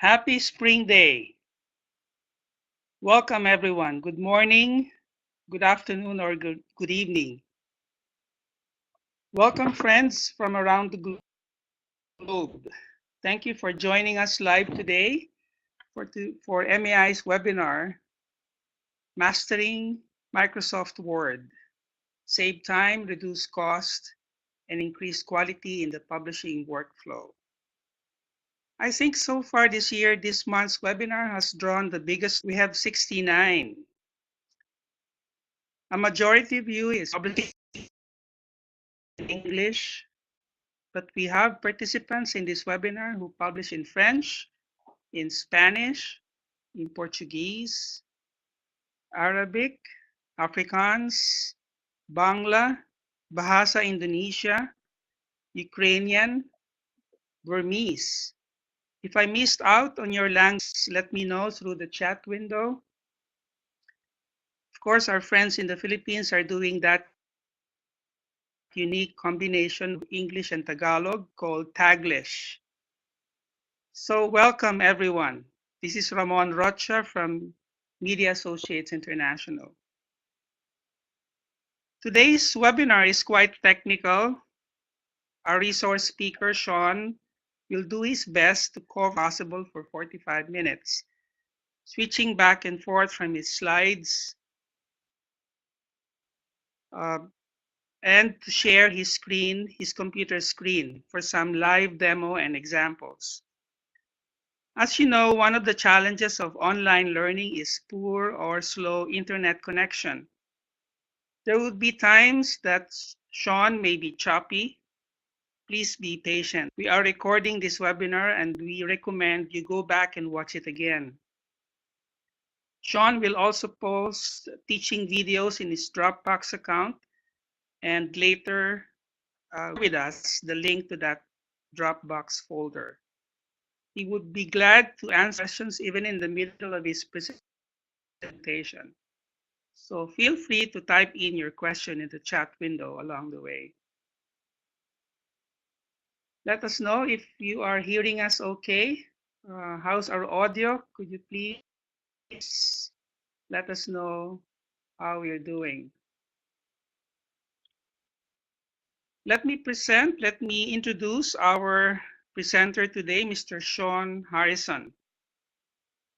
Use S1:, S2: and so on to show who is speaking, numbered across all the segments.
S1: Happy Spring Day. Welcome everyone. Good morning, good afternoon, or good evening. Welcome friends from around the globe. Thank you for joining us live today for MAI's webinar, Mastering Microsoft Word. Save time, reduce cost, and increase quality in the publishing workflow. I think so far this year, this month's webinar has drawn the biggest. We have 69. A majority of you is publishing in English, but we have participants in this webinar who publish in French, in Spanish, in Portuguese, Arabic, Afrikaans, Bangla, Bahasa Indonesia, Ukrainian, Burmese. If I missed out on your language, let me know through the chat window. Of course, our friends in the Philippines are doing that unique combination of English and Tagalog called Taglish. So welcome everyone. This is Ramon Rocha from Media Associates International. Today's webinar is quite technical. Our resource speaker, Sean, will do his best to cover possible for 45 minutes, switching back and forth from his slides and to share his computer screen for some live demo and examples. As you know, one of the challenges of online learning is poor or slow internet connection. There would be times that Sean may be choppy. Please be patient. We are recording this webinar and we recommend you go back and watch it again. Sean will also post teaching videos in his Dropbox account and later with us the link to that Dropbox folder. He would be glad to answer questions even in the middle of his presentation. So feel free to type in your question in the chat window along the way. Let us know if you are hearing us okay. How's our audio? Could you please let us know how you're doing? Let me introduce our presenter today, Mr. Sean Harrison.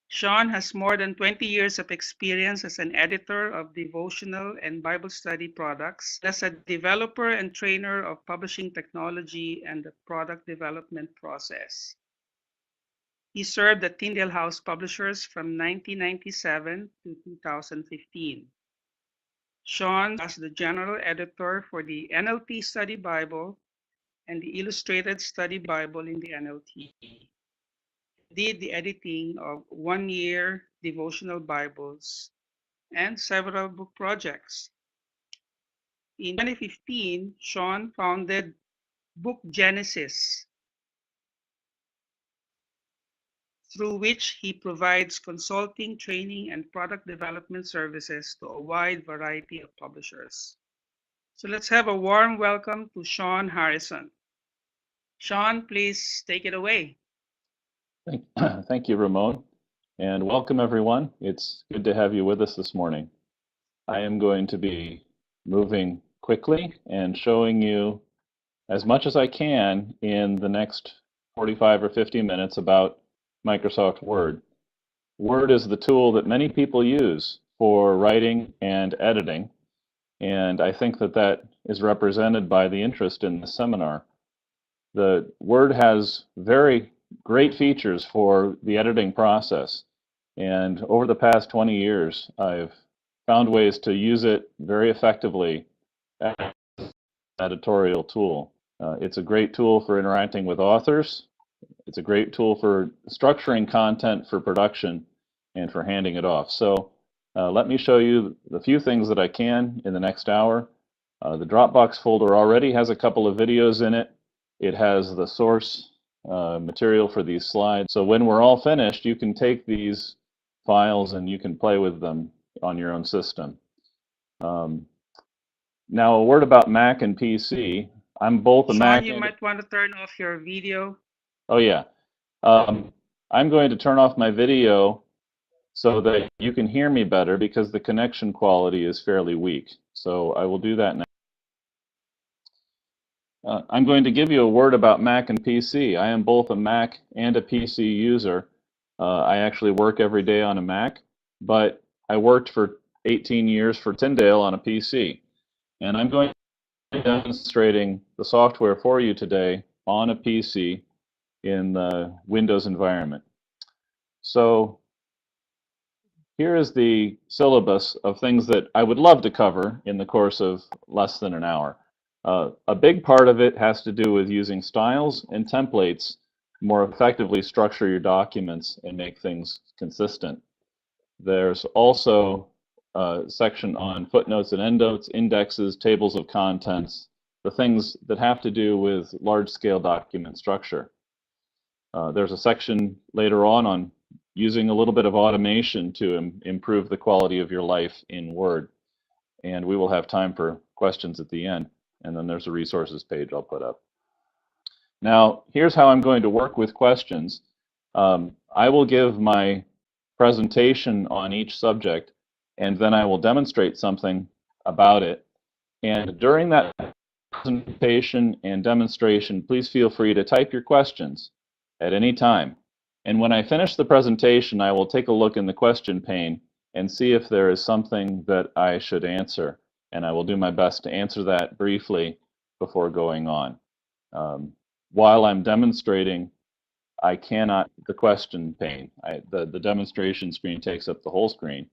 S1: Sean has more than 20 years of experience as an editor of devotional and Bible study products, as a developer and trainer of publishing technology and the product development process. He served at Tyndale House Publishers from 1997 to 2015. Sean was the general editor for the NLT Study Bible and the Illustrated Study Bible in the NLT. Did the editing of one-year devotional Bibles and several book projects. In 2015, Sean founded Book Genesis, through which he provides consulting, training, and product development services to a wide variety of publishers. So let's have a warm welcome to Sean Harrison. Sean, please take it away.
S2: Thank you, Ramon, and welcome everyone. It's good to have you with us this morning. I am going to be moving quickly and showing you as much as I can in the next 45 or 50 minutes about Microsoft Word. Word is the tool that many people use for writing and editing, and I think that that is represented by the interest in the seminar. The Word has very great features for the editing process, and over the past 20 years I've found ways to use it very effectively as an editorial tool. It's a great tool for interacting with authors. It's a great tool for structuring content for production and for handing it off. So let me show you the few things that I can in the next hour. The Dropbox folder already has a couple of videos in it. It has the source material for these slides. So when we're all finished, you can take these files and you can play with them on your own system. Now a word about Mac and PC. I'm both a
S1: Sean,
S2: Mac
S1: you
S2: and...
S1: might want to turn off your video.
S2: Oh yeah. I'm going to turn off my video so that you can hear me better because the connection quality is fairly weak. So I will do that now. I'm going to give you a word about Mac and PC. I am both a Mac and a PC user. I actually work every day on a Mac, but I worked for 18 years for Tyndale on a PC. And I'm going to be demonstrating the software for you today on a PC in the Windows environment. So here is the syllabus of things that I would love to cover in the course of less than an hour. A big part of it has to do with using styles and templates to more effectively structure your documents and make things consistent. There's also a section on footnotes and endnotes, indexes, tables of contents, the things that have to do with large-scale document structure. There's a section later on using a little bit of automation to improve the quality of your life in Word. And we will have time for questions at the end. And then there's a resources page I'll put up. Now, here's how I'm going to work with questions. I will give my presentation on each subject, and then I will demonstrate something about it. And during that presentation and demonstration, please feel free to type your questions at any time. And when I finish the presentation, I will take a look in the question pane and see if there is something that I should answer. And I will do my best to answer that briefly before going on. While I'm demonstrating, I cannot, the question pane, the demonstration screen takes up the whole screen.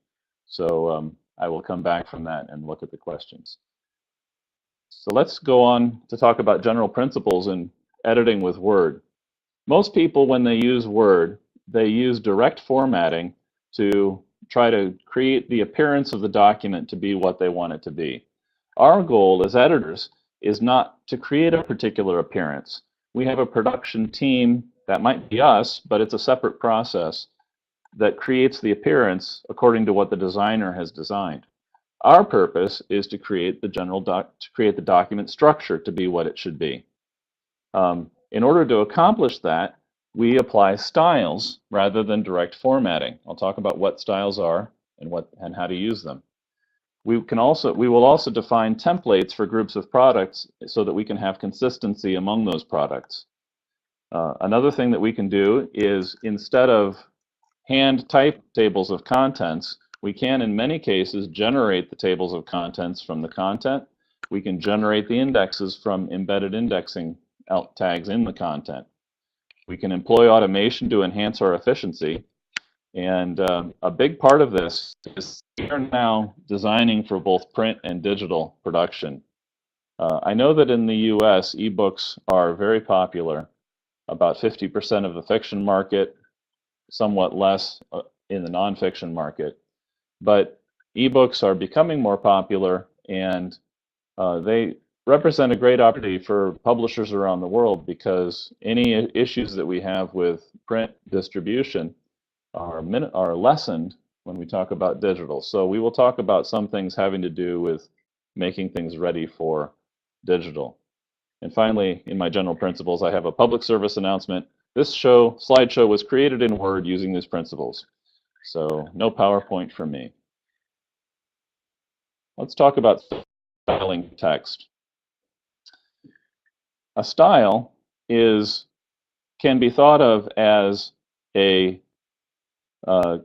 S2: So I will come back from that and look at the questions. So let's go on to talk about general principles in editing with Word. Most people, when they use Word, they use direct formatting to try to create the appearance of the document to be what they want it to be. Our goal as editors is not to create a particular appearance. We have a production team that might be us, but it's a separate process that creates the appearance according to what the designer has designed. Our purpose is to create the document structure to be what it should be. In order to accomplish that, we apply styles rather than direct formatting. I'll talk about what styles are and how to use them. We will also define templates for groups of products so that we can have consistency among those products. Another thing that we can do is, instead of hand type tables of contents, we can in many cases generate the tables of contents from the content. We can generate the indexes from embedded indexing tags in the content. We can employ automation to enhance our efficiency. And a big part of this is we are now designing for both print and digital production. I know that in the US, ebooks are very popular. About 50% of the fiction market, somewhat less in the nonfiction market. But ebooks are becoming more popular, and they represent a great opportunity for publishers around the world, because any issues that we have with print distribution are lessened when we talk about digital. So we will talk about some things having to do with making things ready for digital. And finally, in my general principles, I have a public service announcement. This slideshow was created in Word using these principles. So no PowerPoint from me. Let's talk about styling text. A style can be thought of as a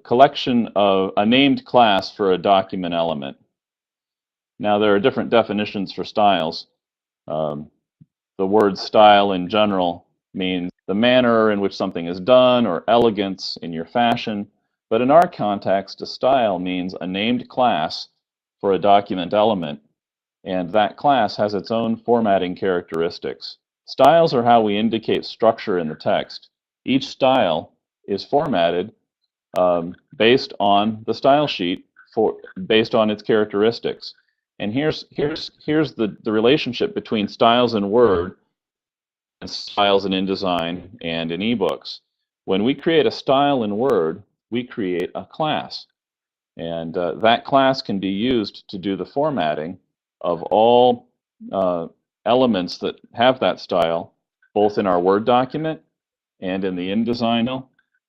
S2: collection of a named class for a document element. Now, there are different definitions for styles. The word style in general means the manner in which something is done or elegance in your fashion. But in our context, a style means a named class for a document element, and that class has its own formatting characteristics. Styles are how we indicate structure in the text. Each style is formatted based on the style sheet based on its characteristics. And here's the relationship between styles in Word and styles in InDesign and in ebooks. When we create a style in Word, we create a class. And that class can be used to do the formatting of all elements that have that style, both in our Word document and in the InDesign.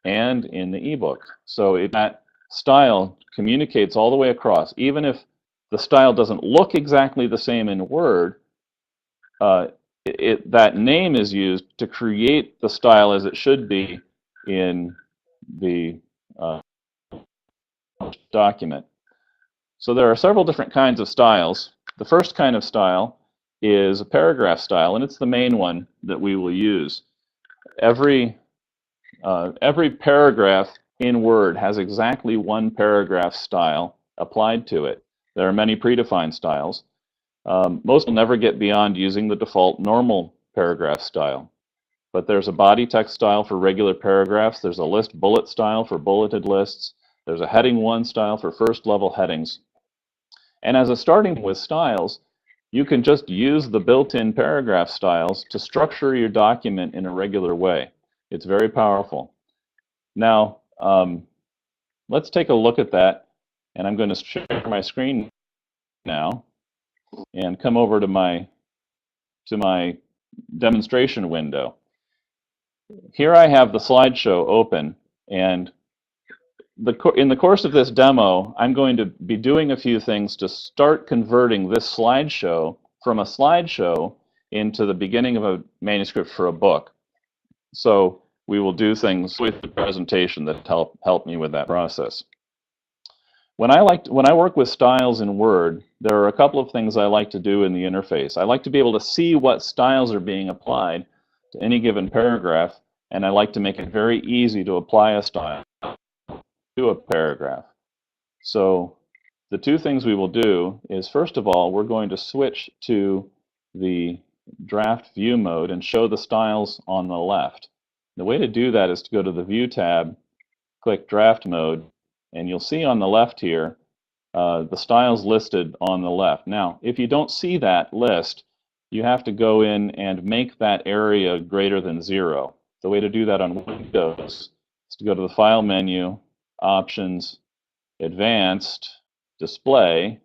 S2: and in the ebook. So that style communicates all the way across. Even if the style doesn't look exactly the same in Word, that name is used to create the style as it should be in the document. So there are several different kinds of styles. The first kind of style is a paragraph style, and it's the main one that we will use. Every paragraph in Word has exactly one paragraph style applied to it. There are many predefined styles. Most will never get beyond using the default normal paragraph style. But there's a body text style for regular paragraphs. There's a list bullet style for bulleted lists. There's a heading 1 style for first level headings. And as a starting with styles, you can just use the built-in paragraph styles to structure your document in a regular way. It's very powerful. Now, let's take a look at that. And I'm going to share my screen now and come over to my demonstration window. Here I have the slideshow open, and in the course of this demo, I'm going to be doing a few things to start converting this slideshow from a slideshow into the beginning of a manuscript for a book. So we will do things with the presentation that help me with that process. When I work with styles in Word, there are a couple of things I like to do in the interface. I like to be able to see what styles are being applied to any given paragraph, and I like to make it very easy to apply a style to a paragraph. So the two things we will do is, first of all, we're going to switch to the draft view mode and show the styles on the left. The way to do that is to go to the View tab, click Draft Mode, and you'll see on the left here the styles listed on the left. Now, if you don't see that list, you have to go in and make that area greater than 0. The way to do that on Windows is to go to the File menu, Options, Advanced, Display.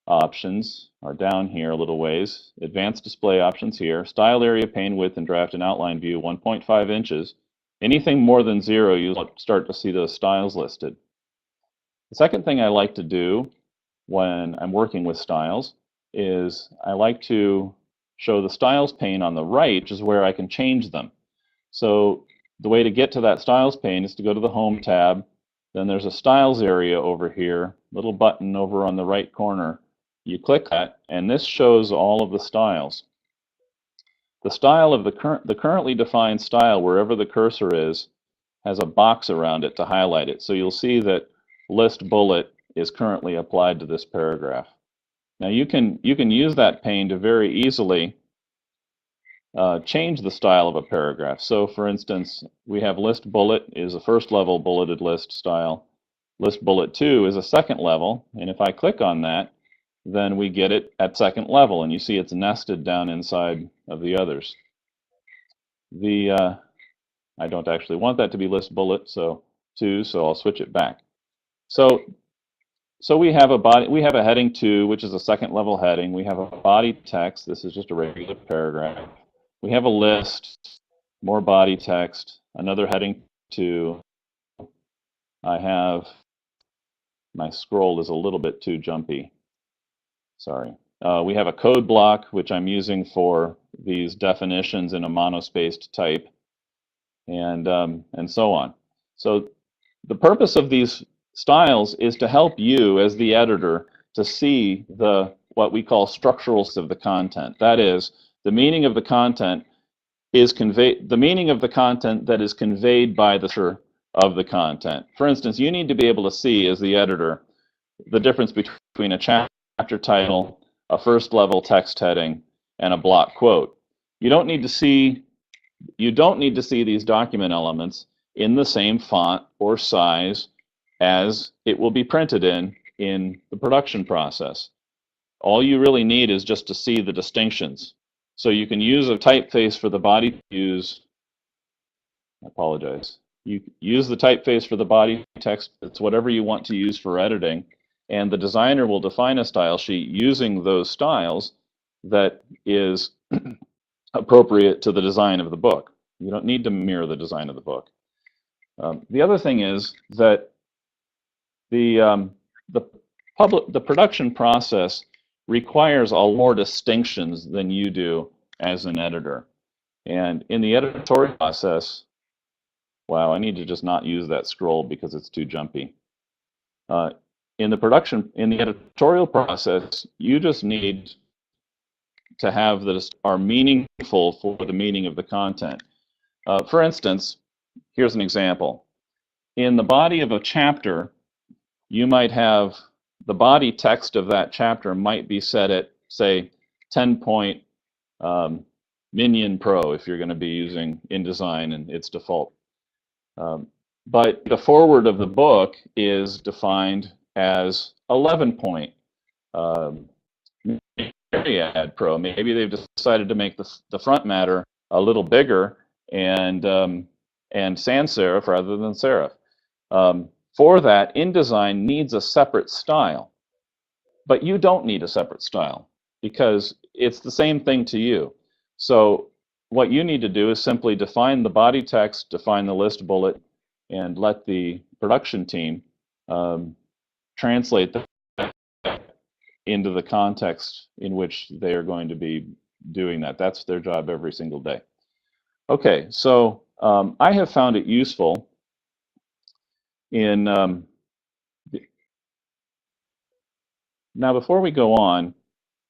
S2: Options are down here a little ways. Advanced Display options here. Style area, pane width, and draft and outline view 1.5 inches. Anything more than 0, you'll start to see those styles listed. The second thing I like to do when I'm working with styles is I like to show the styles pane on the right, which is where I can change them. So the way to get to that styles pane is to go to the Home tab. Then there's a styles area over here, little button over on the right corner. You click that, and this shows all of the styles. The style of the currently defined style, wherever the cursor is, has a box around it to highlight it. So you'll see that list bullet is currently applied to this paragraph. Now you can use that pane to very easily change the style of a paragraph. So for instance, we have list bullet is a first level bulleted list style. List bullet 2 is a second level, and if I click on that, then we get it at second level, and you see it's nested down inside of the others. I don't actually want that to be list bullet 2, so I'll switch it back. So we have a heading 2, which is a second level heading. We have a body text. This is just a regular paragraph. We have a list, more body text, another heading 2. My scroll is a little bit too jumpy. Sorry. We have a code block, which I'm using for these definitions in a monospaced type, and so on. So the purpose of these styles is to help you as the editor to see what we call structurals of the content. That is, the meaning of the content is conveyed. The meaning of the content that is conveyed by the structure of the content. For instance, you need to be able to see as the editor the difference between a chapter title, a first level text heading, and a block quote. You don't need to see these document elements in the same font or size as it will be printed in the production process. All you really need is just to see the distinctions. So you can use a typeface for the body You use the typeface for the body text. It's whatever you want to use for editing. And the designer will define a style sheet using those styles that is appropriate to the design of the book. You don't need to mirror the design of the book. The other thing is that the production process requires a lot more distinctions than you do as an editor. And in the editorial process, wow, I need to just not use that scroll because it's too jumpy. In the editorial process, you just need to have that are meaningful for the meaning of the content. For instance, here's an example. In the body of a chapter, you might have the body text of that chapter might be set at, say, 10-point Minion Pro if you're going to be using InDesign and its default. But the forward of the book is defined as 11-point Myriad Pro. Maybe they've decided to make the front matter a little bigger and sans serif rather than serif. For that, InDesign needs a separate style, but you don't need a separate style because it's the same thing to you. So what you need to do is simply define the body text, define the list bullet, and let the production team translate that into the context in which they are going to be doing that. That's their job every single day. Okay, so I have found it useful in now before we go on,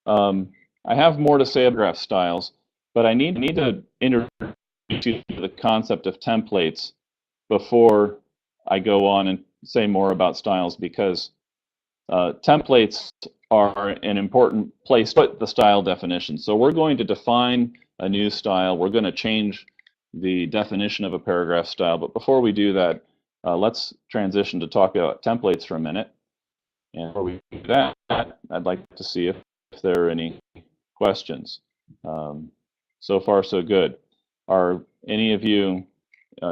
S2: I have more to say about graph styles, but I need to introduce you to the concept of templates before I go on and say more about styles, because templates are an important place to put the style definition. So we're going to define a new style. We're going to change the definition of a paragraph style. But before we do that, let's transition to talk about templates for a minute. And before we do that, I'd like to see if there are any questions. So far, so good. Are any of you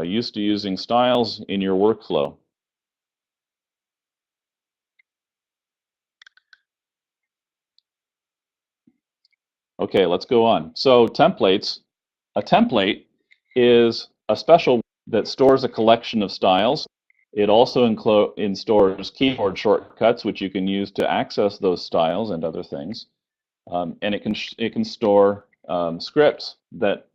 S2: used to using styles in your workflow? Okay, let's go on. So templates, a template is a special that stores a collection of styles. It also stores keyboard shortcuts, which you can use to access those styles and other things. And it can store scripts that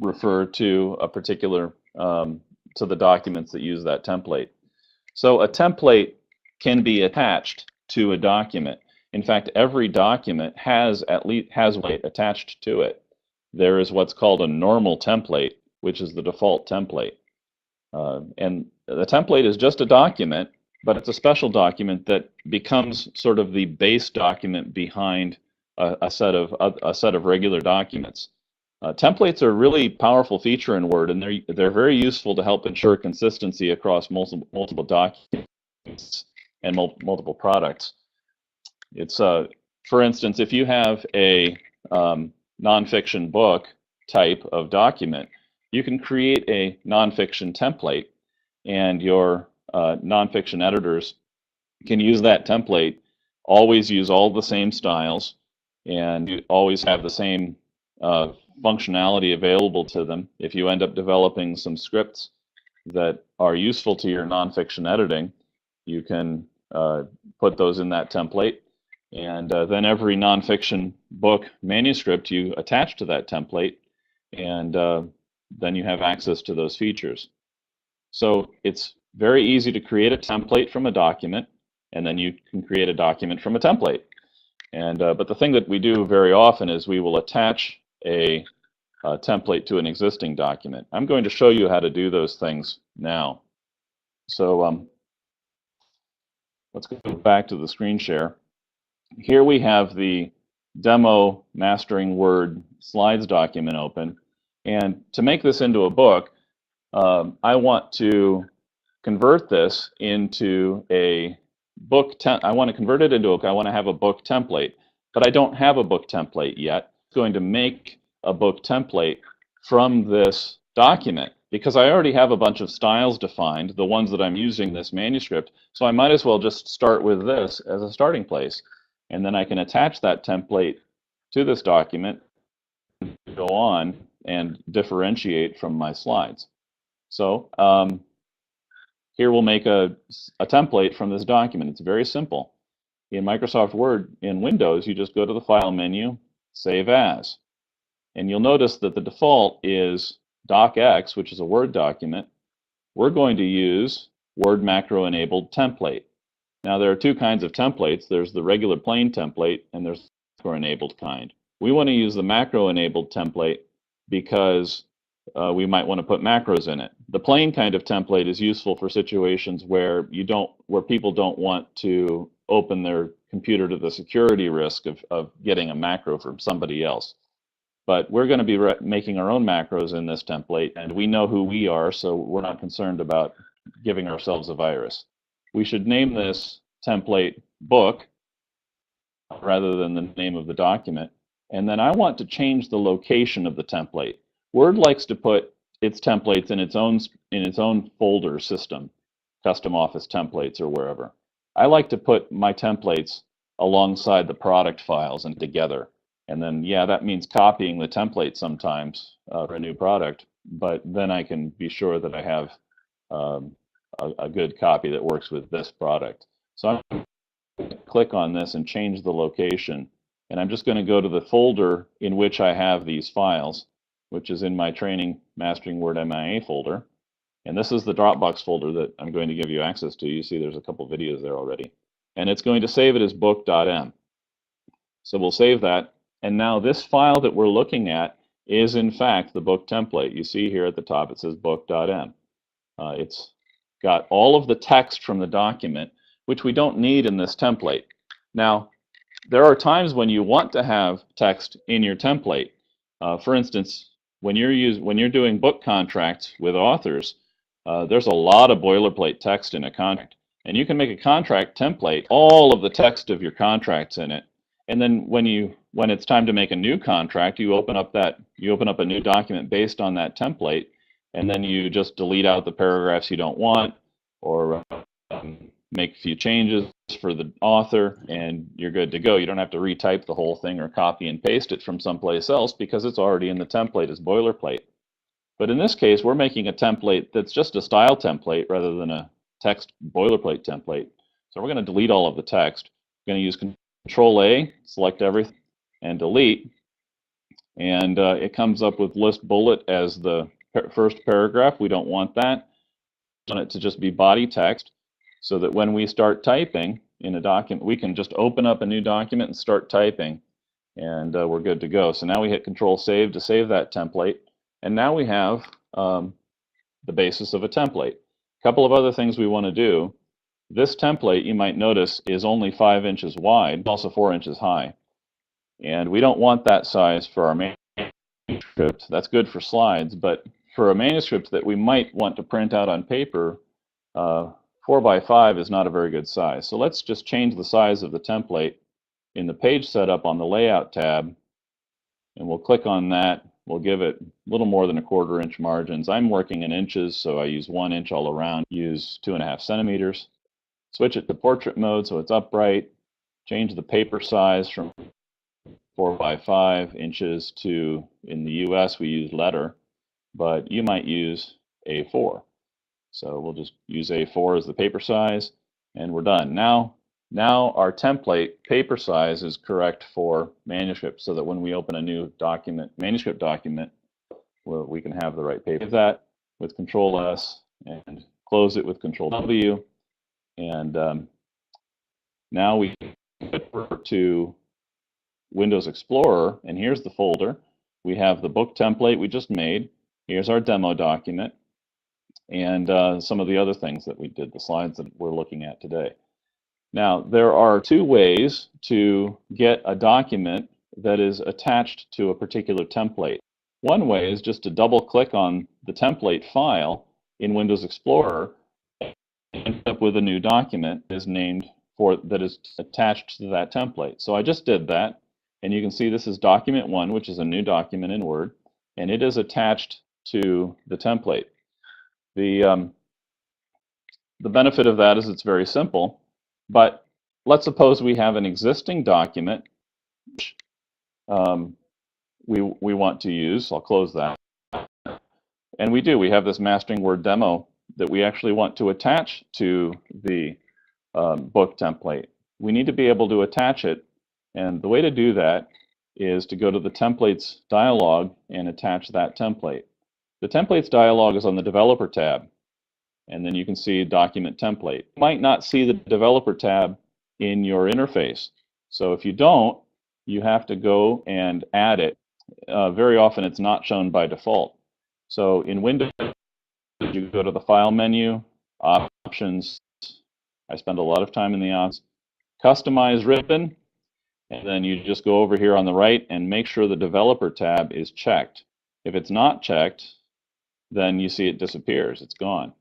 S2: refer to a particular to the documents that use that template. So a template can be attached to a document. In fact, every document has weight attached to it. There is what's called a normal template, which is the default template. And the template is just a document, but it's a special document that becomes sort of the base document behind a set of regular documents. Templates are a really powerful feature in Word, and they're very useful to help ensure consistency across multiple documents and multiple products. It's for instance, if you have a nonfiction book type of document, you can create a nonfiction template, and your nonfiction editors can use that template, always use all the same styles, and you always have the same functionality available to them. If you end up developing some scripts that are useful to your nonfiction editing, you can put those in that template, and then every nonfiction book manuscript you attach to that template, and then you have access to those features. So it's very easy to create a template from a document, and then you can create a document from a template. And but the thing that we do very often is we will attach a template to an existing document. I'm going to show you how to do those things now. So let's go back to the screen share. Here we have the demo Mastering Word slides document open. And to make this into a book, I want to convert this into a book. I want to convert it into I want to have a book template, but I don't have a book template yet. I'm going to make a book template from this document because I already have a bunch of styles defined, the ones that I'm using in this manuscript. So I might as well just start with this as a starting place, and then I can attach that template to this document, go on and differentiate from my slides. So here we'll make a template from this document. It's very simple. In Microsoft Word, in Windows, you just go to the File menu, Save As. And you'll notice that the default is docx, which is a Word document. We're going to use Word macro-enabled template. Now, there are two kinds of templates. There's the regular plain template, and there's the macro-enabled kind. We want to use the macro-enabled template because we might want to put macros in it. The plain kind of template is useful for situations where people don't want to open their computer to the security risk of getting a macro from somebody else. But we're going to be making our own macros in this template, and we know who we are, so we're not concerned about giving ourselves a virus. We should name this template book rather than the name of the document. And then I want to change the location of the template. Word likes to put its templates in its own folder system, custom office templates or wherever. I like to put my templates alongside the product files and together. And then, yeah, that means copying the template sometimes for a new product, but then I can be sure that I have a good copy that works with this product. So I'm going to click on this and change the location. And I'm just going to go to the folder in which I have these files, which is in my Training Mastering Word MIA folder. And this is the Dropbox folder that I'm going to give you access to. You see there's a couple videos there already. And it's going to save it as book.m. So we'll save that. And now this file that we're looking at is in fact the book template. You see here at the top it says book.m. It's got all of the text from the document, which we don't need in this template. Now, there are times when you want to have text in your template. For instance, when you're doing book contracts with authors, there's a lot of boilerplate text in a contract. And you can make a contract template, all of the text of your contracts in it. And then when it's time to make a new contract, you open up a new document based on that template, and then you just delete out the paragraphs you don't want, or make a few changes for the author, and you're good to go. You don't have to retype the whole thing or copy and paste it from someplace else because it's already in the template as boilerplate. But in this case, we're making a template that's just a style template rather than a text boilerplate template. So we're going to delete all of the text. We're going to use Control-A, select everything, and delete. And it comes up with list bullet as the first paragraph. We don't want that. We want it to just be body text so that when we start typing in a document, we can just open up a new document and start typing, and we're good to go. So now we hit Control-Save to save that template. And now we have the basis of a template. A couple of other things we want to do. This template, you might notice, is only 5 inches wide, also 4 inches high. And we don't want that size for our manuscript. That's good for slides, but for a manuscript that we might want to print out on paper, 4 by 5 is not a very good size. So let's just change the size of the template in the page setup on the Layout tab, and we'll click on that. We'll give it a little more than 1/4 inch margins. I'm working in inches, so I use 1 inch all around. Use 2.5 centimeters. Switch it to portrait mode so it's upright. Change the paper size from 4 by 5 inches to, in the US we use letter, but you might use A4. So we'll just use A4 as the paper size, and we're done. Now our template paper size is correct for manuscript, so that when we open a new document, manuscript document, we can have the right paper. Save that with Control-S and close it with Control-W. And now we go to Windows Explorer, and here's the folder. We have the book template we just made. Here's our demo document, and some of the other things that we did, the slides that we're looking at today. Now, there are 2 ways to get a document that is attached to a particular template. One way is just to double-click on the template file in Windows Explorer and end up with a new document that is attached to that template. So I just did that, and you can see this is document 1, which is a new document in Word, and it is attached to the template. The benefit of that is it's very simple. But let's suppose we have an existing document which we want to use. I'll close that. And we do. We have this Mastering Word demo that we actually want to attach to the book template, we need to be able to attach it. And the way to do that is to go to the Templates dialog and attach that template. The Templates dialog is on the Developer tab, and then you can see Document Template. You might not see the Developer tab in your interface. So if you don't, you have to go and add it. Very often it's not shown by default. So in Windows, you go to the File menu, Options. I spend a lot of time in the options. Customize ribbon, and then you just go over here on the right and make sure the Developer tab is checked. If it's not checked, then you see it disappears. It's gone.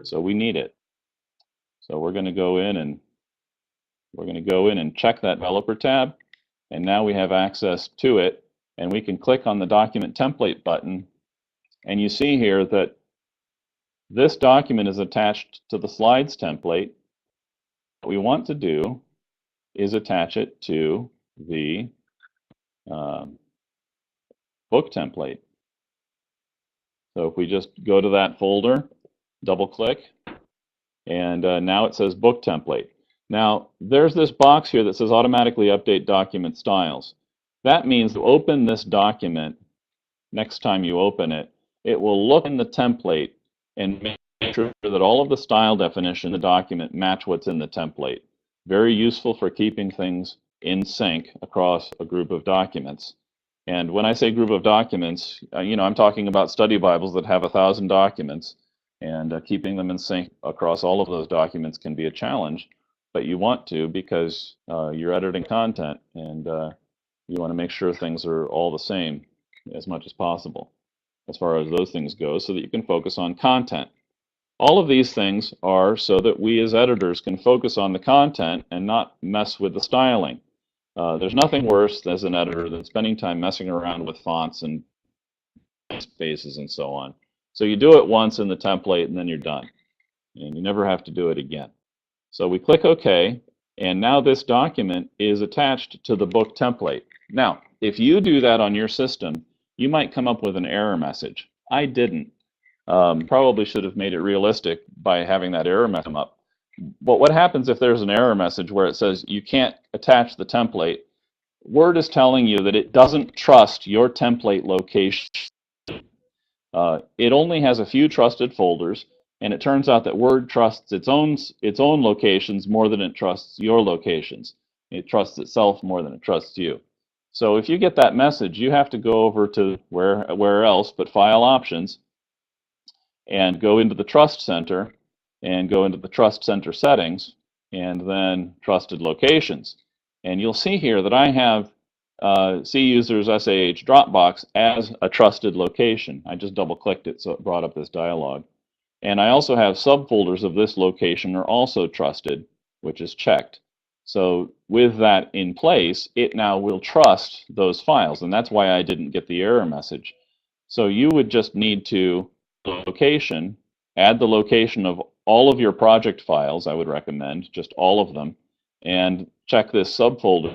S2: So we need it. So we're going to go in and check that Developer tab, and now we have access to it, and we can click on the Document Template button, and you see here that this document is attached to the Slides template. What we want to do is attach it to the book template. So if we just go to that folder, double click, and now it says book template. Now there's this box here that says automatically update document styles. That means to open this document, next time you open it, it will look in the template and make sure that all of the style definition in the document match what's in the template. Very useful for keeping things in sync across a group of documents. And when I say group of documents, I'm talking about study Bibles that have 1,000 documents, and keeping them in sync across all of those documents can be a challenge, but you want to because you're editing content, and you want to make sure things are all the same as much as possible as far as those things go, so that you can focus on content. All of these things are so that we as editors can focus on the content and not mess with the styling. There's nothing worse as an editor than spending time messing around with fonts and spaces and so on. So you do it once in the template and then you're done. And you never have to do it again. So we click OK, and now this document is attached to the book template. Now, if you do that on your system, you might come up with an error message. I didn't. Probably should have made it realistic by having that error message come up. But what happens if there's an error message where it says you can't attach the template? Word is telling you that it doesn't trust your template location. It only has a few trusted folders, and it turns out that Word trusts its own locations more than it trusts your locations. It trusts itself more than it trusts you. So if you get that message, you have to go over to where else but File Options, and go into the Trust Center, and go into the Trust Center settings, and then Trusted Locations. And you'll see here that I have C Users SAH Dropbox as a trusted location. I just double-clicked it, so it brought up this dialog. And I also have subfolders of this location are also trusted, which is checked. So with that in place, it now will trust those files, and that's why I didn't get the error message. So you would just need to location, add the location of all of your project files, I would recommend, just all of them, and check this subfolder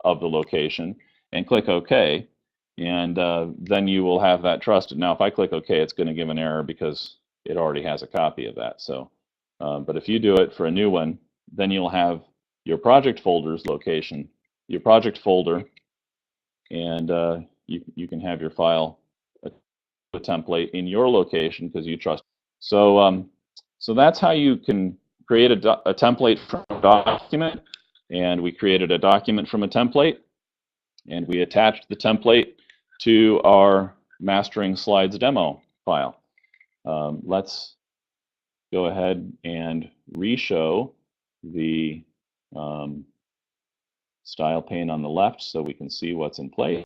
S2: of the location and click OK, and then you will have that trusted. Now if I click OK, it's going to give an error because it already has a copy of that. So, but if you do it for a new one, then you'll have your project folder's location, your project folder, and you can have your file the template in your location because you trust. So so that's how you can create a template from a document, and we created a document from a template, and we attached the template to our Mastering Slides demo file. Let's go ahead and re-show the style pane on the left so we can see what's in place.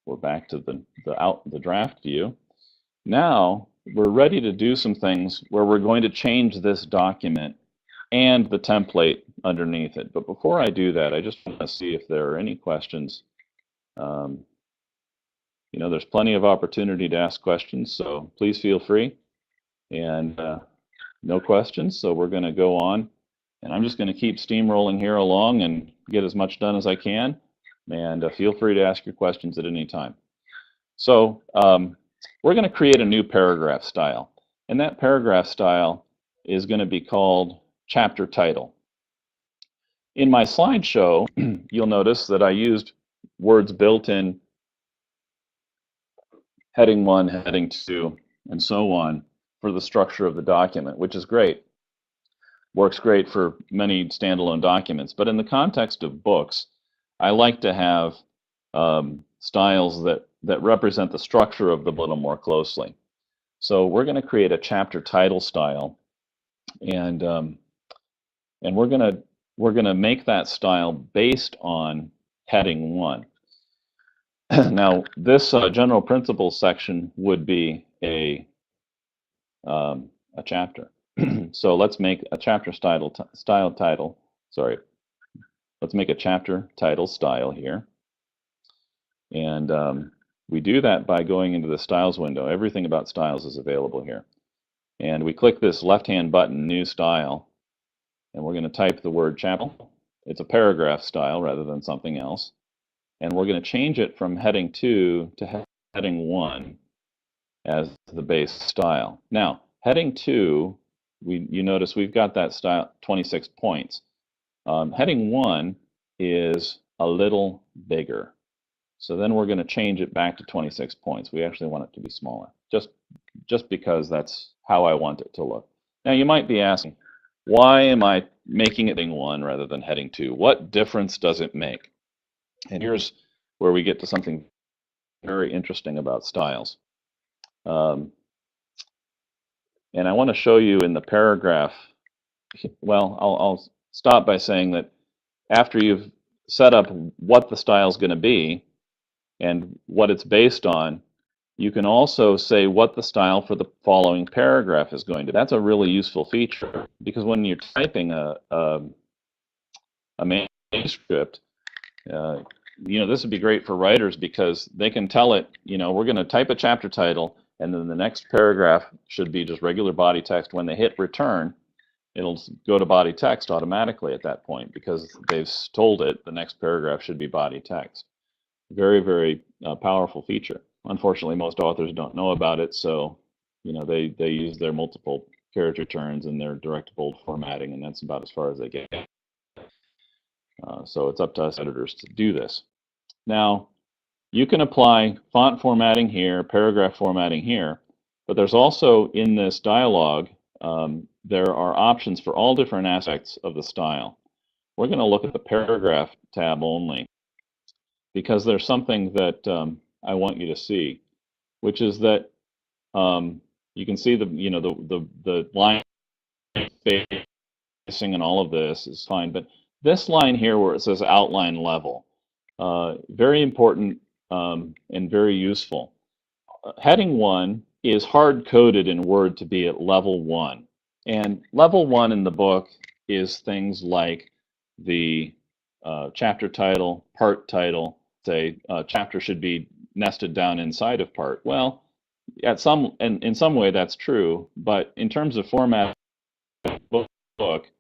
S2: We're back to the draft view. Now we're ready to do some things where we're going to change this document and the template underneath it. But before I do that, I just want to see if there are any questions. There's plenty of opportunity to ask questions, so please feel free. And no questions, so we're going to go on. And I'm just going to keep steamrolling here along and get as much done as I can. And feel free to ask your questions at any time. So we're going to create a new paragraph style. And that paragraph style is going to be called chapter title. In my slideshow, you'll notice that I used words built in heading 1, heading 2, and so on for the structure of the document, which is great. Works great for many standalone documents. But in the context of books, I like to have styles that represent the structure of the book a little more closely. So we're going to create a chapter title style, and we're going to make that style based on heading 1. Now, this general principles section would be a chapter. So let's make a chapter style title. Sorry, let's make a chapter title style here, and we do that by going into the styles window. Everything about styles is available here, and we click this left-hand button, New Style, and we're going to type the word chapter. It's a paragraph style rather than something else, and we're going to change it from heading 2 to heading 1 as the base style. Now, heading 2, you notice we've got that style 26 points. Heading 1 is a little bigger. So then we're going to change it back to 26 points. We actually want it to be smaller, just because that's how I want it to look. Now, you might be asking, why am I making it heading 1 rather than heading 2? What difference does it make? And here's where we get to something very interesting about styles. And I want to show you in the paragraph, well, I'll stop by saying that after you've set up what the style is going to be and what it's based on, you can also say what the style for the following paragraph is going to be. That's a really useful feature, because when you're typing a manuscript, this would be great for writers, because they can tell it, we're going to type a chapter title, and then the next paragraph should be just regular body text. When they hit return, it'll go to body text automatically at that point, because they've told it the next paragraph should be body text. Very, very powerful feature. Unfortunately, most authors don't know about it, so they use their multiple character turns and their direct bold formatting, and that's about as far as they get. So it's up to us editors to do this. Now, you can apply font formatting here, paragraph formatting here, but there's also in this dialog, there are options for all different aspects of the style. We're going to look at the paragraph tab only, because there's something that I want you to see, which is that you can see the line spacing and all of this is fine, but this line here where it says outline level, very important and very useful. Heading 1 is hard-coded in Word to be at level 1. And level 1 in the book is things like the chapter title, part title. Say chapter should be nested down inside of part. Well, in some way that's true, but in terms of format book,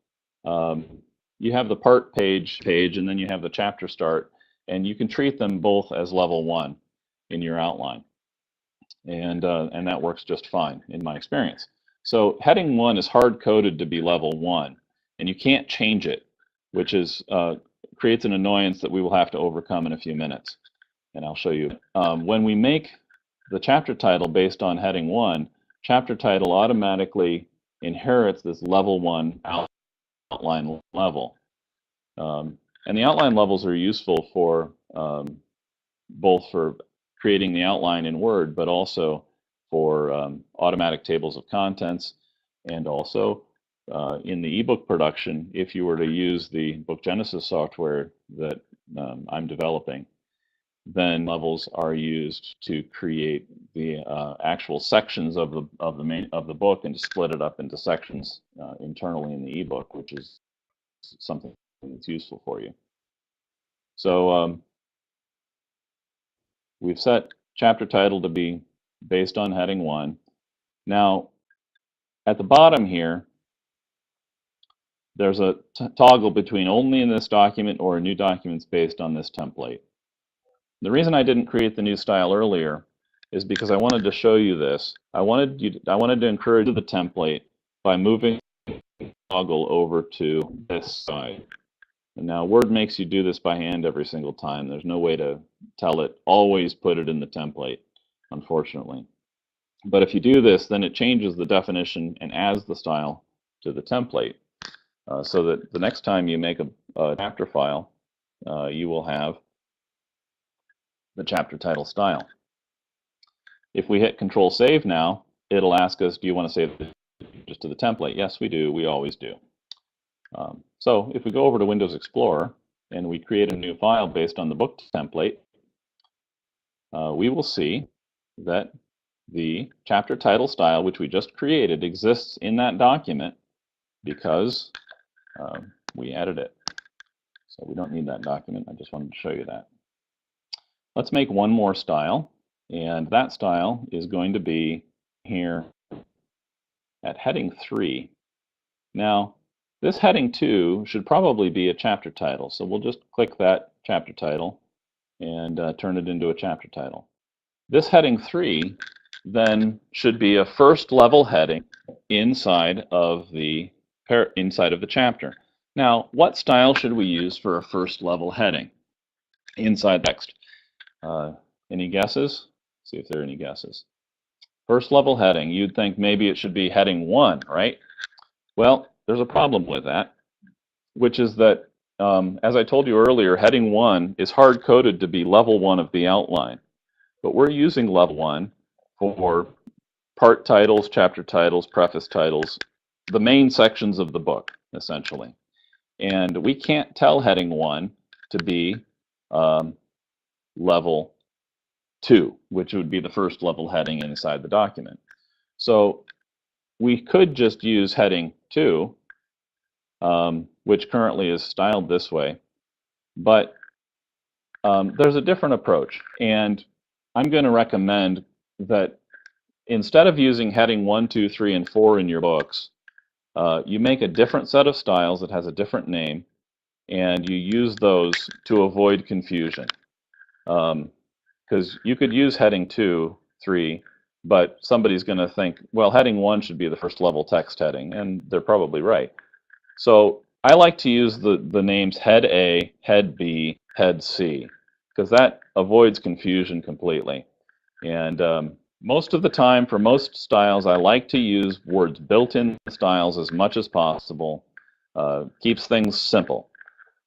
S2: you have the part page, and then you have the chapter start, and you can treat them both as level 1 in your outline, and that works just fine in my experience. So heading 1 is hard-coded to be level 1, and you can't change it, which is creates an annoyance that we will have to overcome in a few minutes, and I'll show you. When we make the chapter title based on heading 1, chapter title automatically inherits this level 1 outline level. And the outline levels are useful for both for creating the outline in Word, but also for automatic tables of contents, and also in the ebook production, if you were to use the Book Genesis software that I'm developing, then levels are used to create the actual sections of the book, and to split it up into sections internally in the ebook, which is something that's useful for you. So we've set chapter title to be based on heading 1. Now, at the bottom here, there's a toggle between only in this document or new documents based on this template. The reason I didn't create the new style earlier is because I wanted to show you this. I wanted to encourage the template by moving the toggle over to this side. And now Word makes you do this by hand every single time. There's no way to tell it, always put it in the template, unfortunately. But if you do this, then it changes the definition and adds the style to the template. So that the next time you make a chapter file, you will have the chapter title style. If we hit Control Save now, it'll ask us, do you want to save this just to the template? Yes, we do. We always do. So if we go over to Windows Explorer and we create a new file based on the book template, we will see that the chapter title style, which we just created, exists in that document because we added it. So we don't need that document. I just wanted to show you that. Let's make one more style, and that style is going to be here at heading 3. Now, this heading 2 should probably be a chapter title, so we'll just click that chapter title and turn it into a chapter title. This heading 3 then should be a first level heading inside of the chapter. Now, what style should we use for a first level heading inside text? Any guesses? See if there are any guesses. First level heading, you'd think maybe it should be heading 1, right? Well, there's a problem with that, which is that, as I told you earlier, heading 1 is hard-coded to be level 1 of the outline. But we're using level 1 for part titles, chapter titles, preface titles, the main sections of the book, essentially. And we can't tell heading 1 to be level 2, which would be the first level heading inside the document. So we could just use heading 2, which currently is styled this way, but there's a different approach, and I'm going to recommend that instead of using heading 1, 2, 3, and 4 in your books, you make a different set of styles that has a different name, and you use those to avoid confusion. Because you could use heading 2, 3, but somebody's going to think, well, heading 1 should be the first level text heading, and they're probably right. So I like to use the names head A, head B, head C, because that avoids confusion completely. And most of the time, for most styles, I like to use Word's built-in styles as much as possible. Keeps things simple.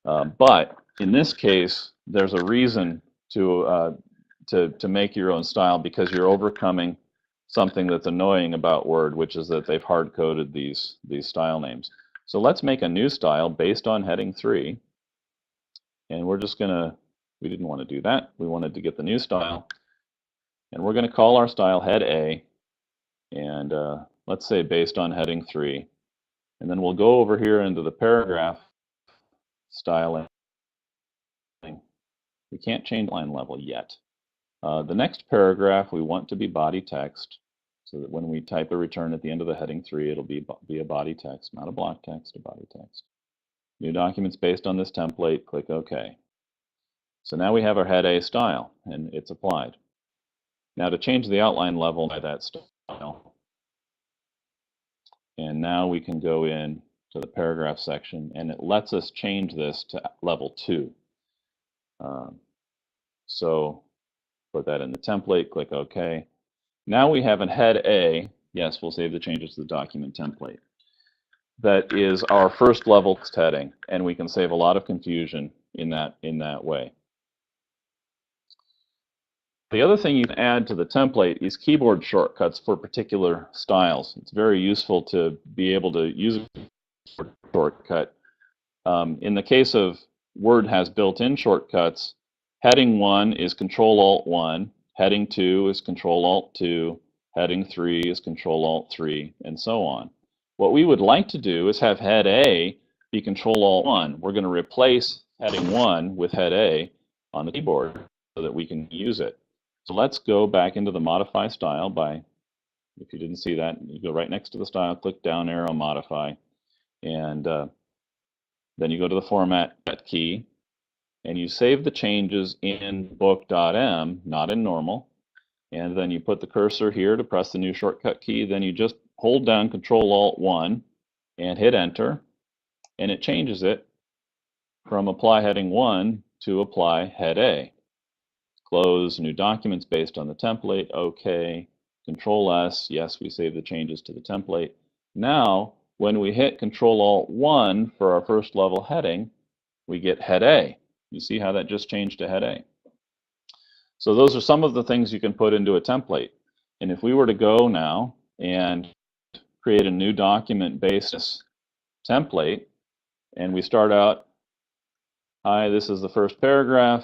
S2: But in this case, there's a reason to make your own style, because you're overcoming something that's annoying about Word, which is that they've hard-coded these style names. So let's make a new style based on heading 3. And we're just going to, we didn't want to do that. We wanted to get the new style. And we're going to call our style head A. And let's say based on heading 3. And then we'll go over here into the paragraph styling. We can't change line level yet. The next paragraph we want to be body text, so that when we type a return at the end of the heading 3, it'll be a body text, not a block text, a body text. New documents based on this template, click OK. So now we have our head A style, and it's applied. Now to change the outline level by that style, and now we can go in to the paragraph section, and it lets us change this to level 2. So put that in the template, click OK. Now we have a head A. Yes, we'll save the changes to the document template. That is our first level text heading, and we can save a lot of confusion in that way. The other thing you can add to the template is keyboard shortcuts for particular styles. It's very useful to be able to use a shortcut. In the case of Word has built-in shortcuts, heading 1 is Control-Alt-1, heading 2 is Control-Alt-2, heading 3 is Control-Alt-3, and so on. What we would like to do is have head A be Control-Alt-1. We're going to replace heading 1 with head A on the keyboard so that we can use it. So let's go back into the Modify Style by, if you didn't see that, you go right next to the style, click down arrow, Modify, and then you go to the Format key, and you save the changes in book.m, not in normal, and then you put the cursor here to press the new shortcut key. Then you just hold down Control-Alt-1 and hit Enter, and it changes it from Apply Heading 1 to Apply Head A. Close New Documents based on the template. OK. Control-S. Yes, we save the changes to the template. Now, when we hit Control-Alt-1 for our first level heading, we get Head A. You see how that just changed to Head A? So those are some of the things you can put into a template. And if we were to go now and create a new document basis template, and we start out, hi, this is the first paragraph,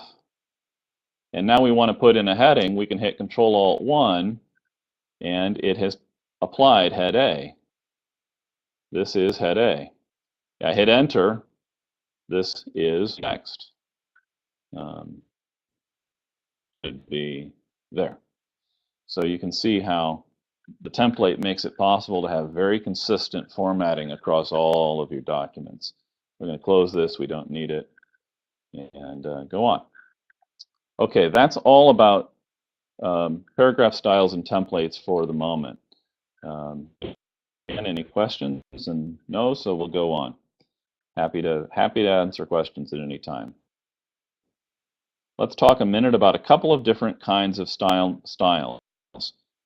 S2: and now we want to put in a heading, we can hit Control-Alt-1, and it has applied Head A. This is Head A. I hit Enter. This is text. Should be there. So you can see how the template makes it possible to have very consistent formatting across all of your documents. We're going to close this. We don't need it. And go on. Okay, that's all about paragraph styles and templates for the moment. Any questions? And no, so we'll go on. Happy to answer questions at any time. Let's talk a minute about a couple of different kinds of styles. I'm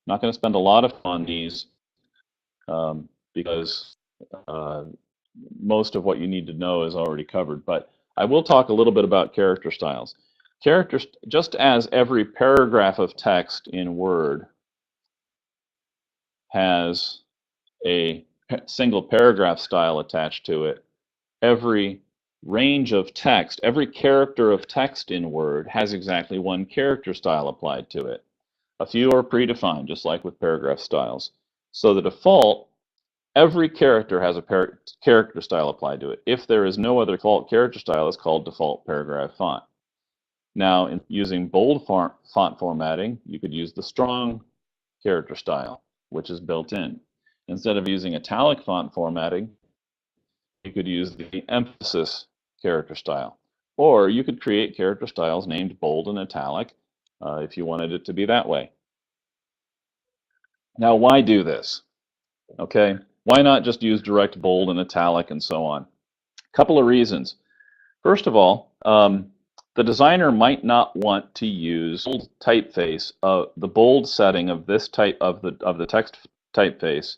S2: not going to spend a lot of time on these because most of what you need to know is already covered, but I will talk a little bit about character styles. Characters, just as every paragraph of text in Word has a single paragraph style attached to it, every range of text, every character of text in Word has exactly one character style applied to it. A few are predefined, just like with paragraph styles. So the default, every character has a character style applied to it. If there is no other default character style, it's called default paragraph font. Now, in using bold font formatting, you could use the strong character style, which is built in. Instead of using italic font formatting, you could use the emphasis character style. Or you could create character styles named bold and italic if you wanted it to be that way. Now, why do this? Okay, why not just use direct bold and italic and so on? A couple of reasons. First of all, the designer might not want to use bold typeface, the bold setting of this type of the text typeface.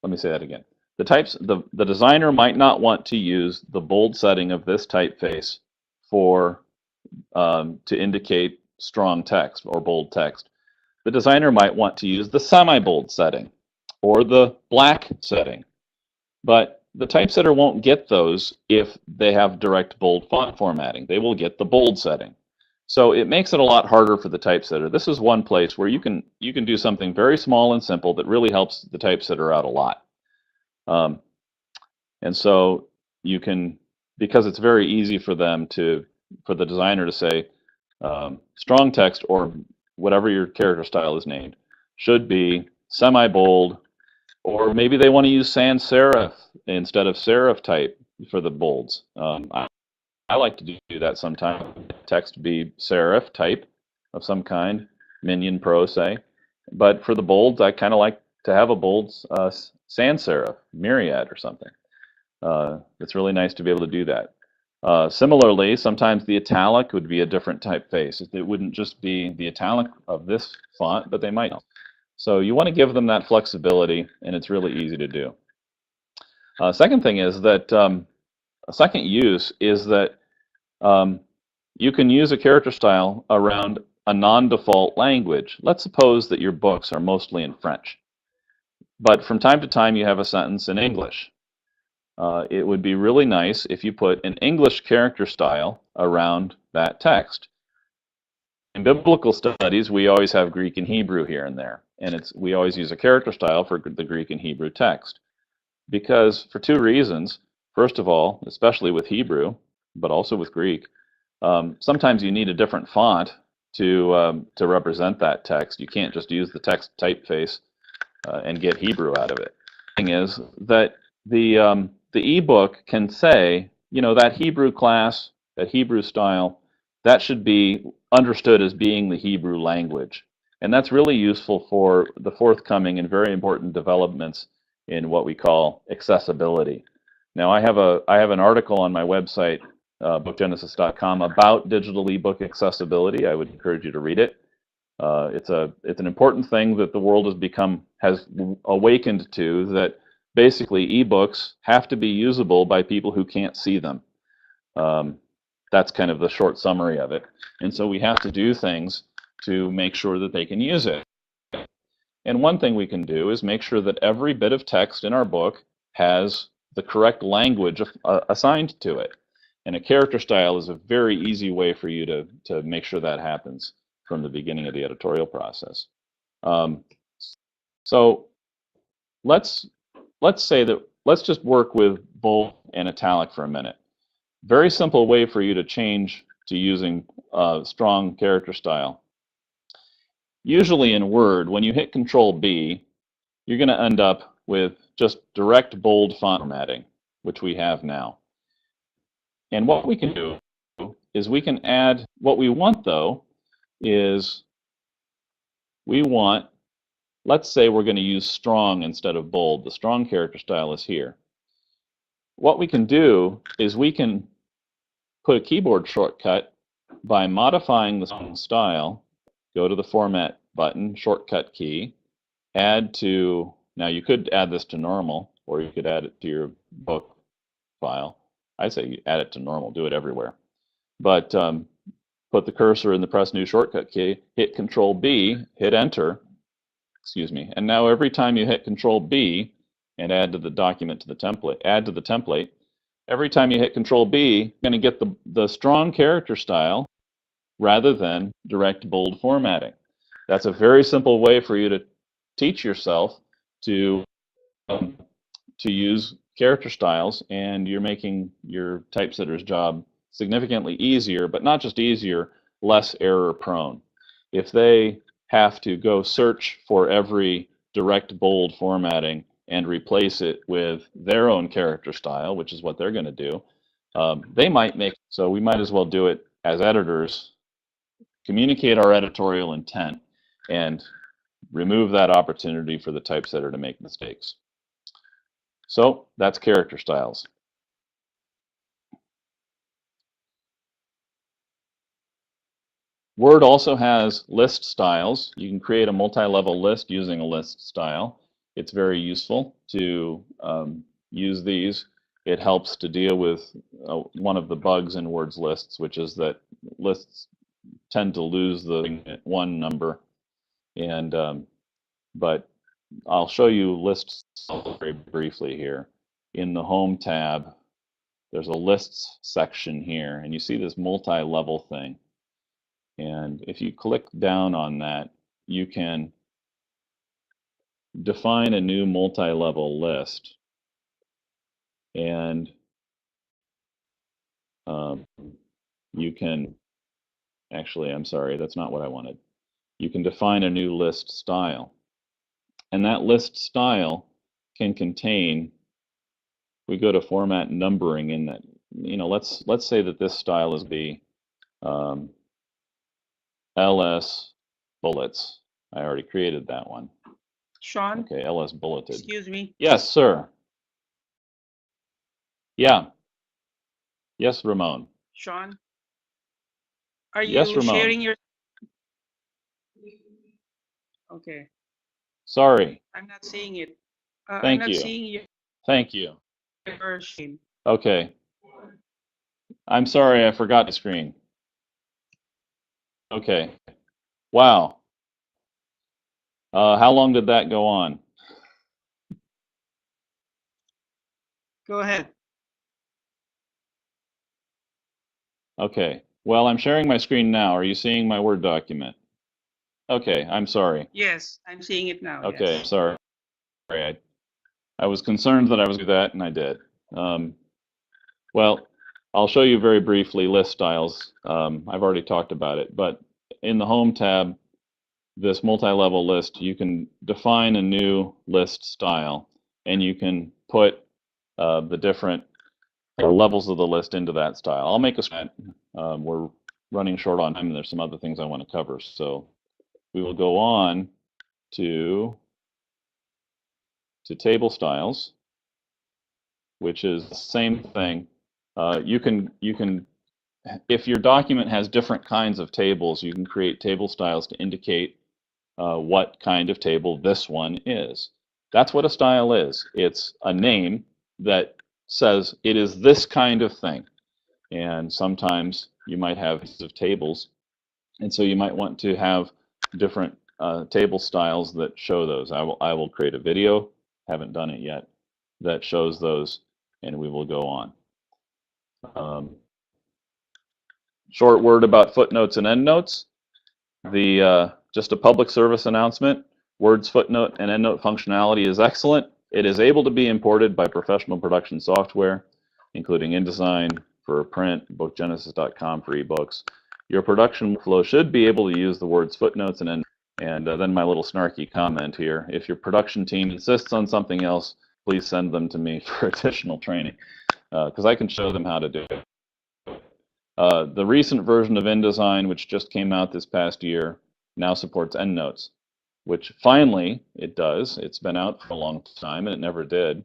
S2: Let me say that again. The designer might not want to use the bold setting of this typeface for to indicate strong text or bold text. The designer might want to use the semi-bold setting or the black setting, but the typesetter won't get those if they have direct bold font formatting. They will get the bold setting. So it makes it a lot harder for the typesetter. This is one place where you can do something very small and simple that really helps the typesetter out a lot. And so you can, because it's very easy for the designer to say strong text or whatever your character style is named should be semi-bold, or maybe they want to use sans serif instead of serif type for the bolds. I like to do that sometimes. Text be serif type of some kind, Minion Pro say, but for the bolds I kind of like to have a bold sans serif, Myriad or something. It's really nice to be able to do that. Similarly, sometimes the italic would be a different typeface. It wouldn't just be the italic of this font, but they might. So you want to give them that flexibility, and it's really easy to do. Second thing is that a second use is that you can use a character style around a non-default language. Let's suppose that your books are mostly in French, but from time to time you have a sentence in English. It would be really nice if you put an English character style around that text. In biblical studies, we always have Greek and Hebrew here and there, and we always use a character style for the Greek and Hebrew text. Because for two reasons. First of all, especially with Hebrew, but also with Greek, sometimes you need a different font to represent that text. You can't just use the text typeface and get Hebrew out of it. The thing is that the ebook can say, you know, that Hebrew class, that Hebrew style, that should be understood as being the Hebrew language. And that's really useful for the forthcoming and very important developments in what we call accessibility. Now, I have an article on my website, bookgenesis.com, about digital ebook accessibility. I would encourage you to read it. It's an important thing that the world has awakened to, that basically ebooks have to be usable by people who can't see them. That's kind of the short summary of it. And so we have to do things to make sure that they can use it. And one thing we can do is make sure that every bit of text in our book has the correct language assigned to it. And a character style is a very easy way for you to make sure that happens from the beginning of the editorial process. So let's just work with bold and italic for a minute. Very simple way for you to change to using strong character style. Usually in Word, when you hit Control B, you're going to end up with just direct bold font formatting, which we have now. And what we can do is we can add, what we want though, is let's say we're going to use strong instead of bold. The strong character style is here. What we can do is we can put a keyboard shortcut by modifying the strong style. Go to the Format button, shortcut key, add to, now you could add this to normal, or you could add it to your book file. I'd say you add it to normal, do it everywhere. But put the cursor in the press new shortcut key, hit Control B, hit enter, excuse me, and now every time you hit Control B and add to the document to the template, add to the template, every time you hit Control B, you're going to get the strong character style rather than direct bold formatting. That's a very simple way for you to teach yourself to use character styles, and you're making your typesetter's job significantly easier, but not just easier, less error prone. If they have to go search for every direct bold formatting and replace it with their own character style, which is what they're going to do, they might make, so we might as well do it as editors, communicate our editorial intent, and remove that opportunity for the typesetter to make mistakes. So that's character styles. Word also has list styles. You can create a multi-level list using a list style. It's very useful to use these. It helps to deal with one of the bugs in Word's lists, which is that lists tend to lose the one number. And but I'll show you lists very briefly here. In the Home tab, there's a lists section here, and you see this multi-level thing. And if you click down on that, you can define a new multi-level list. And you can, actually, I'm sorry, that's not what I wanted. You can define a new list style. And that list style can contain, we go to format numbering in that, let's say that this style is LS bullets. I already created that one.
S1: Sean?
S2: Okay, LS bulleted.
S1: Excuse me.
S2: Yes, sir. Yeah. Yes, Ramon.
S1: Sean? Are
S2: yes,
S1: you
S2: Ramon.
S1: sharing your... Okay.
S2: Sorry.
S1: I'm not seeing it.
S2: Thank
S1: I'm not
S2: you.
S1: seeing your...
S2: Thank you.
S1: Screen.
S2: Okay. I'm sorry, I forgot the screen. Okay. Wow. How long did that go on?
S1: Go ahead.
S2: Okay. Well, I'm sharing my screen now. Are you seeing my Word document? Okay, I'm sorry.
S1: Yes, I'm seeing it now.
S2: Okay,
S1: yes.
S2: sorry. I was concerned that I was going to do that, and I did. Well, I'll show you very briefly list styles. I've already talked about it, but in the Home tab, this multi-level list, you can define a new list style, and you can put the different levels of the list into that style. I'll make a we're running short on time, and there's some other things I want to cover, so we will go on to table styles, which is the same thing. You can, if your document has different kinds of tables, you can create table styles to indicate what kind of table this one is. That's what a style is. It's a name that says it is this kind of thing. And sometimes you might have tables, and so you might want to have different table styles that show those. I will create a video, haven't done it yet, that shows those, and we will go on. Short word about footnotes and endnotes. Just a public service announcement. Word's footnote and endnote functionality is excellent. It is able to be imported by professional production software, including InDesign for print, bookgenesis.com for ebooks. Your production flow should be able to use the words footnotes and endnotes. And then my little snarky comment here. If your production team insists on something else, please send them to me for additional training, because I can show them how to do it. The recent version of InDesign, which just came out this past year, now supports endnotes, which finally it does. It's been out for a long time, and it never did.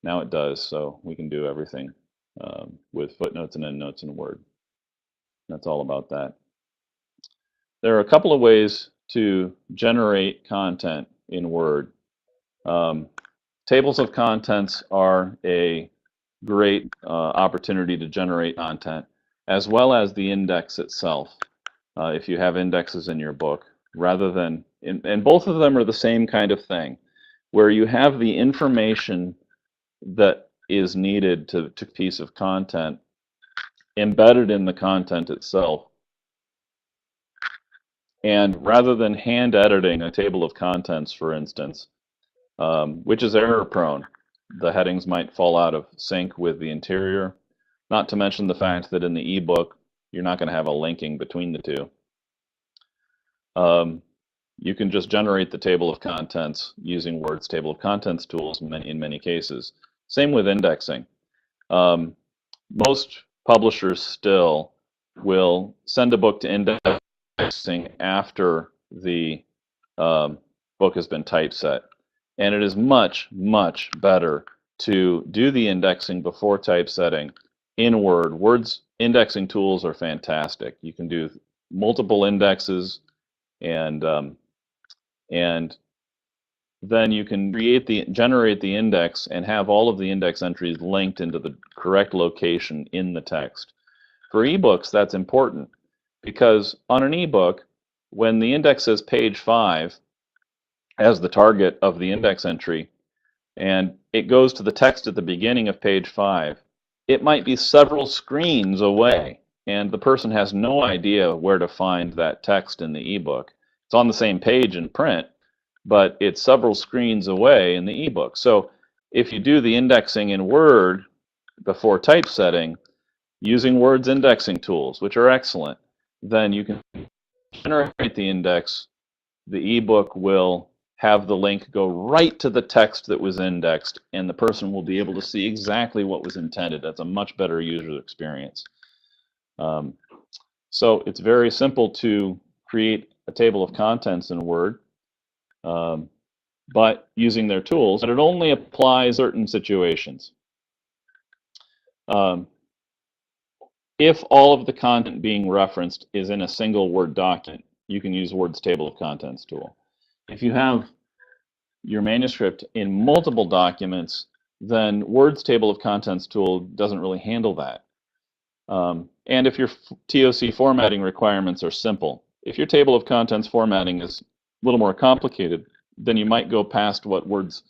S2: Now it does, so we can do everything with footnotes and endnotes in Word. That's all about that. There are a couple of ways to generate content in Word. Tables of contents are a great opportunity to generate content, as well as the index itself, if you have indexes in your book, rather than, and both of them are the same kind of thing, where you have the information that is needed to piece of content embedded in the content itself. And rather than hand editing a table of contents, for instance, which is error prone, the headings might fall out of sync with the interior, not to mention the fact that in the ebook, you're not going to have a linking between the two. You can just generate the table of contents using Word's table of contents tools in many cases. Same with indexing. Most publishers still will send a book to indexing after the book has been typeset. And it is much, much better to do the indexing before typesetting in Word. Word's indexing tools are fantastic. You can do multiple indexes, and then you can generate the index and have all of the index entries linked into the correct location in the text. For ebooks, that's important, because on an ebook, when the index says page 5 as the target of the index entry, and it goes to the text at the beginning of page 5, it might be several screens away, and the person has no idea where to find that text in the ebook. It's on the same page in print, but it's several screens away in the ebook. So if you do the indexing in Word before typesetting, using Word's indexing tools, which are excellent, then you can generate the index. The ebook will have the link go right to the text that was indexed, and the person will be able to see exactly what was intended. That's a much better user experience. So it's very simple to create a table of contents in Word, but using their tools, but it only applies certain situations. If all of the content being referenced is in a single Word document, you can use Word's table of contents tool. If you have your manuscript in multiple documents, then Word's table of contents tool doesn't really handle that. And if your TOC formatting requirements are simple, if your table of contents formatting is a little more complicated, then you might go past what Word's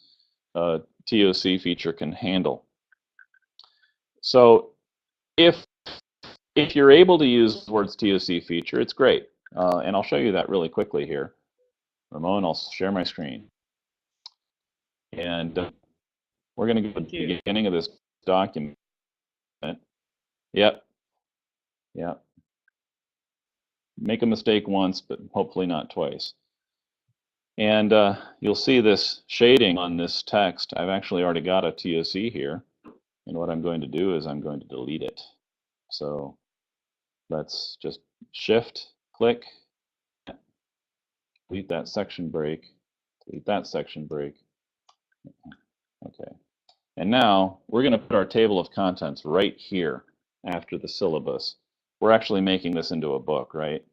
S2: TOC feature can handle. So if you're able to use Word's TOC feature, it's great. And I'll show you that really quickly here. Ramon, I'll share my screen. And we're going to go to the beginning of this document. Yep. Make a mistake once, but hopefully not twice. And you'll see this shading on this text. I've actually already got a TOC here. And what I'm going to do is I'm going to delete it. So let's just shift, click, delete that section break, delete that section break. Okay. And now we're going to put our table of contents right here after the syllabus. We're actually making this into a book, right?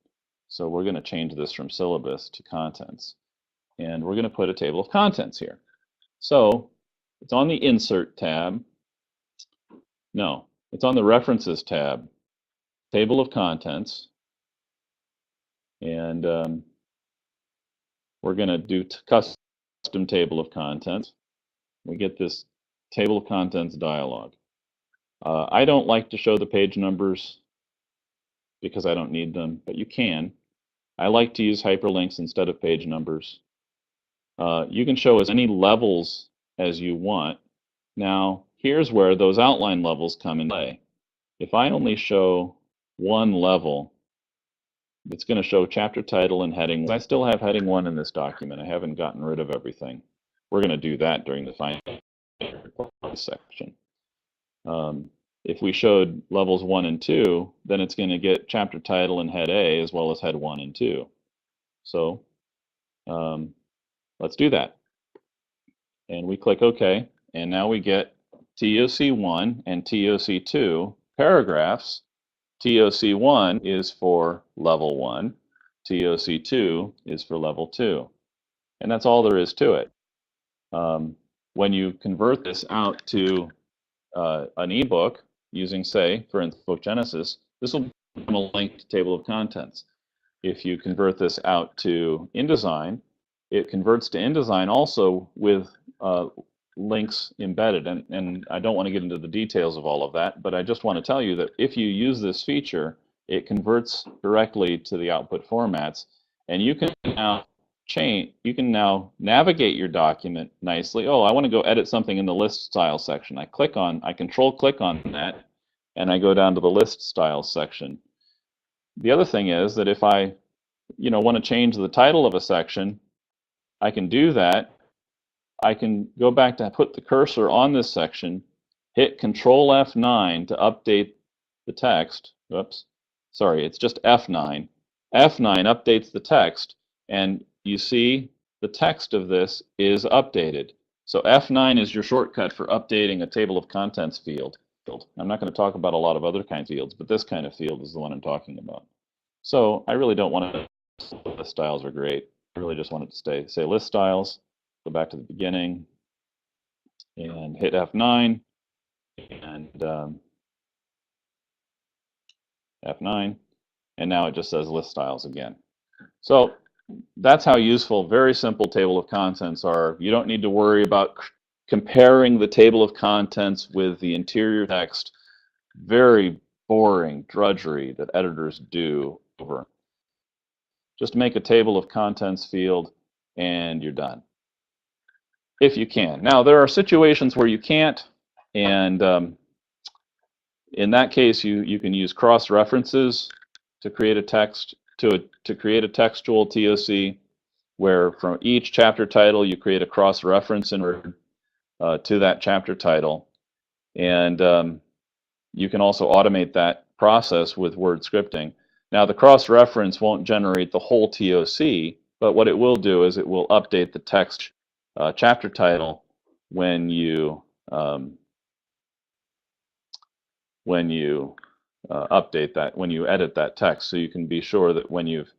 S2: So we're going to change this from syllabus to contents. And we're going to put a table of contents here. So it's on the Insert tab. No, it's on the References tab, Table of Contents. And we're going to do custom table of contents. We get this table of contents dialog. I don't like to show the page numbers because I don't need them, but you can. I like to use hyperlinks instead of page numbers. You can show as many levels as you want. Now, here's where those outline levels come in play. If I only show one level, it's going to show chapter title and heading. I still have heading 1 in this document. I haven't gotten rid of everything. We're going to do that during the final section. If we showed levels 1 and 2, then it's going to get chapter title and head A as well as head 1 and 2. So let's do that. And we click OK. And now we get TOC1 and TOC2 paragraphs. TOC1 is for level 1. TOC2 is for level 2. And that's all there is to it. When you convert this out to an ebook using, say, for instance, Book Genesis, this will become a linked table of contents. If you convert this out to InDesign, it converts to InDesign also with links embedded. And I don't want to get into the details of all of that, but I just want to tell you that if you use this feature, it converts directly to the output formats, and you can now navigate your document nicely. Oh, I want to go edit something in the list style section. I control click on that, and I go down to the list style section. The other thing is that if I, want to change the title of a section, I can do that. I can go back to put the cursor on this section, hit Control F9 to update the text. Oops, sorry, it's just F9. F9 updates the text, and you see the text of this is updated. So F9 is your shortcut for updating a table of contents field. I'm not going to talk about a lot of other kinds of fields, but this kind of field is the one I'm talking about. So I really don't want to, list styles are great. I really just want it to say list styles. Go back to the beginning and hit F9 and F9, and now it just says list styles again. So that's how useful very simple table of contents are. You don't need to worry about comparing the table of contents with the interior text. Very boring drudgery that editors do over. Just make a table of contents field and you're done. If you can. Now, there are situations where you can't, and in that case, you can use cross-references to create a text, to create a textual TOC, where from each chapter title you create a cross-reference to that chapter title. And you can also automate that process with word scripting. Now, the cross-reference won't generate the whole TOC, but what it will do is it will update the text chapter title when you update that, when you edit that text, so you can be sure that when you've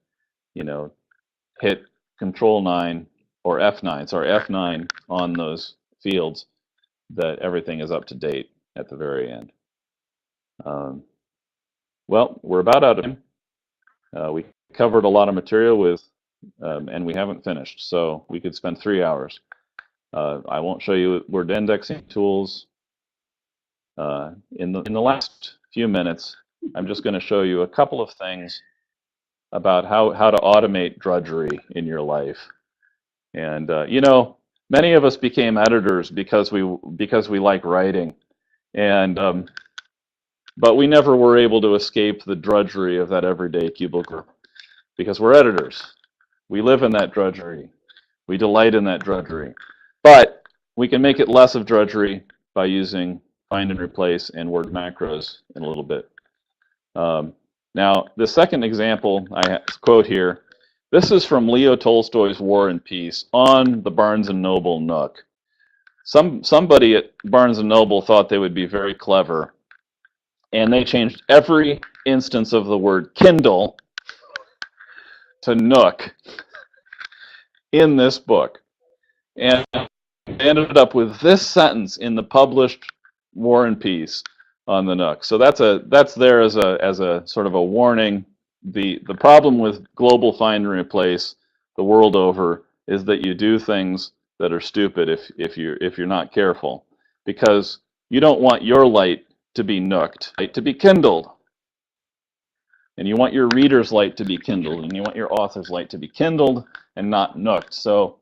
S2: hit Control 9 or F9, sorry, F9 on those fields, that everything is up to date at the very end. Well, we're about out of time. We covered a lot of material and we haven't finished, so we could spend 3 hours. I won't show you word indexing tools. In the last few minutes, I'm just going to show you a couple of things about how to automate drudgery in your life. And many of us became editors because we like writing, and but we never were able to escape the drudgery of that everyday cubicle because we're editors. We live in that drudgery. We delight in that drudgery. But we can make it less of drudgery by using find and replace and word macros in a little bit. Now, the second example I quote here, This is from Leo Tolstoy's War and Peace on the Barnes & Noble Nook. Somebody at Barnes & Noble thought they would be very clever, and they changed every instance of the word Kindle to Nook in this book. And ended up with this sentence in the published War and Peace on the Nook. So that's there as a sort of a warning. The problem with global find and replace the world over is that you do things that are stupid if you're not careful, because you don't want your light to be nooked, to be kindled. And you want your reader's light to be kindled, and you want your author's light to be kindled and not nooked. So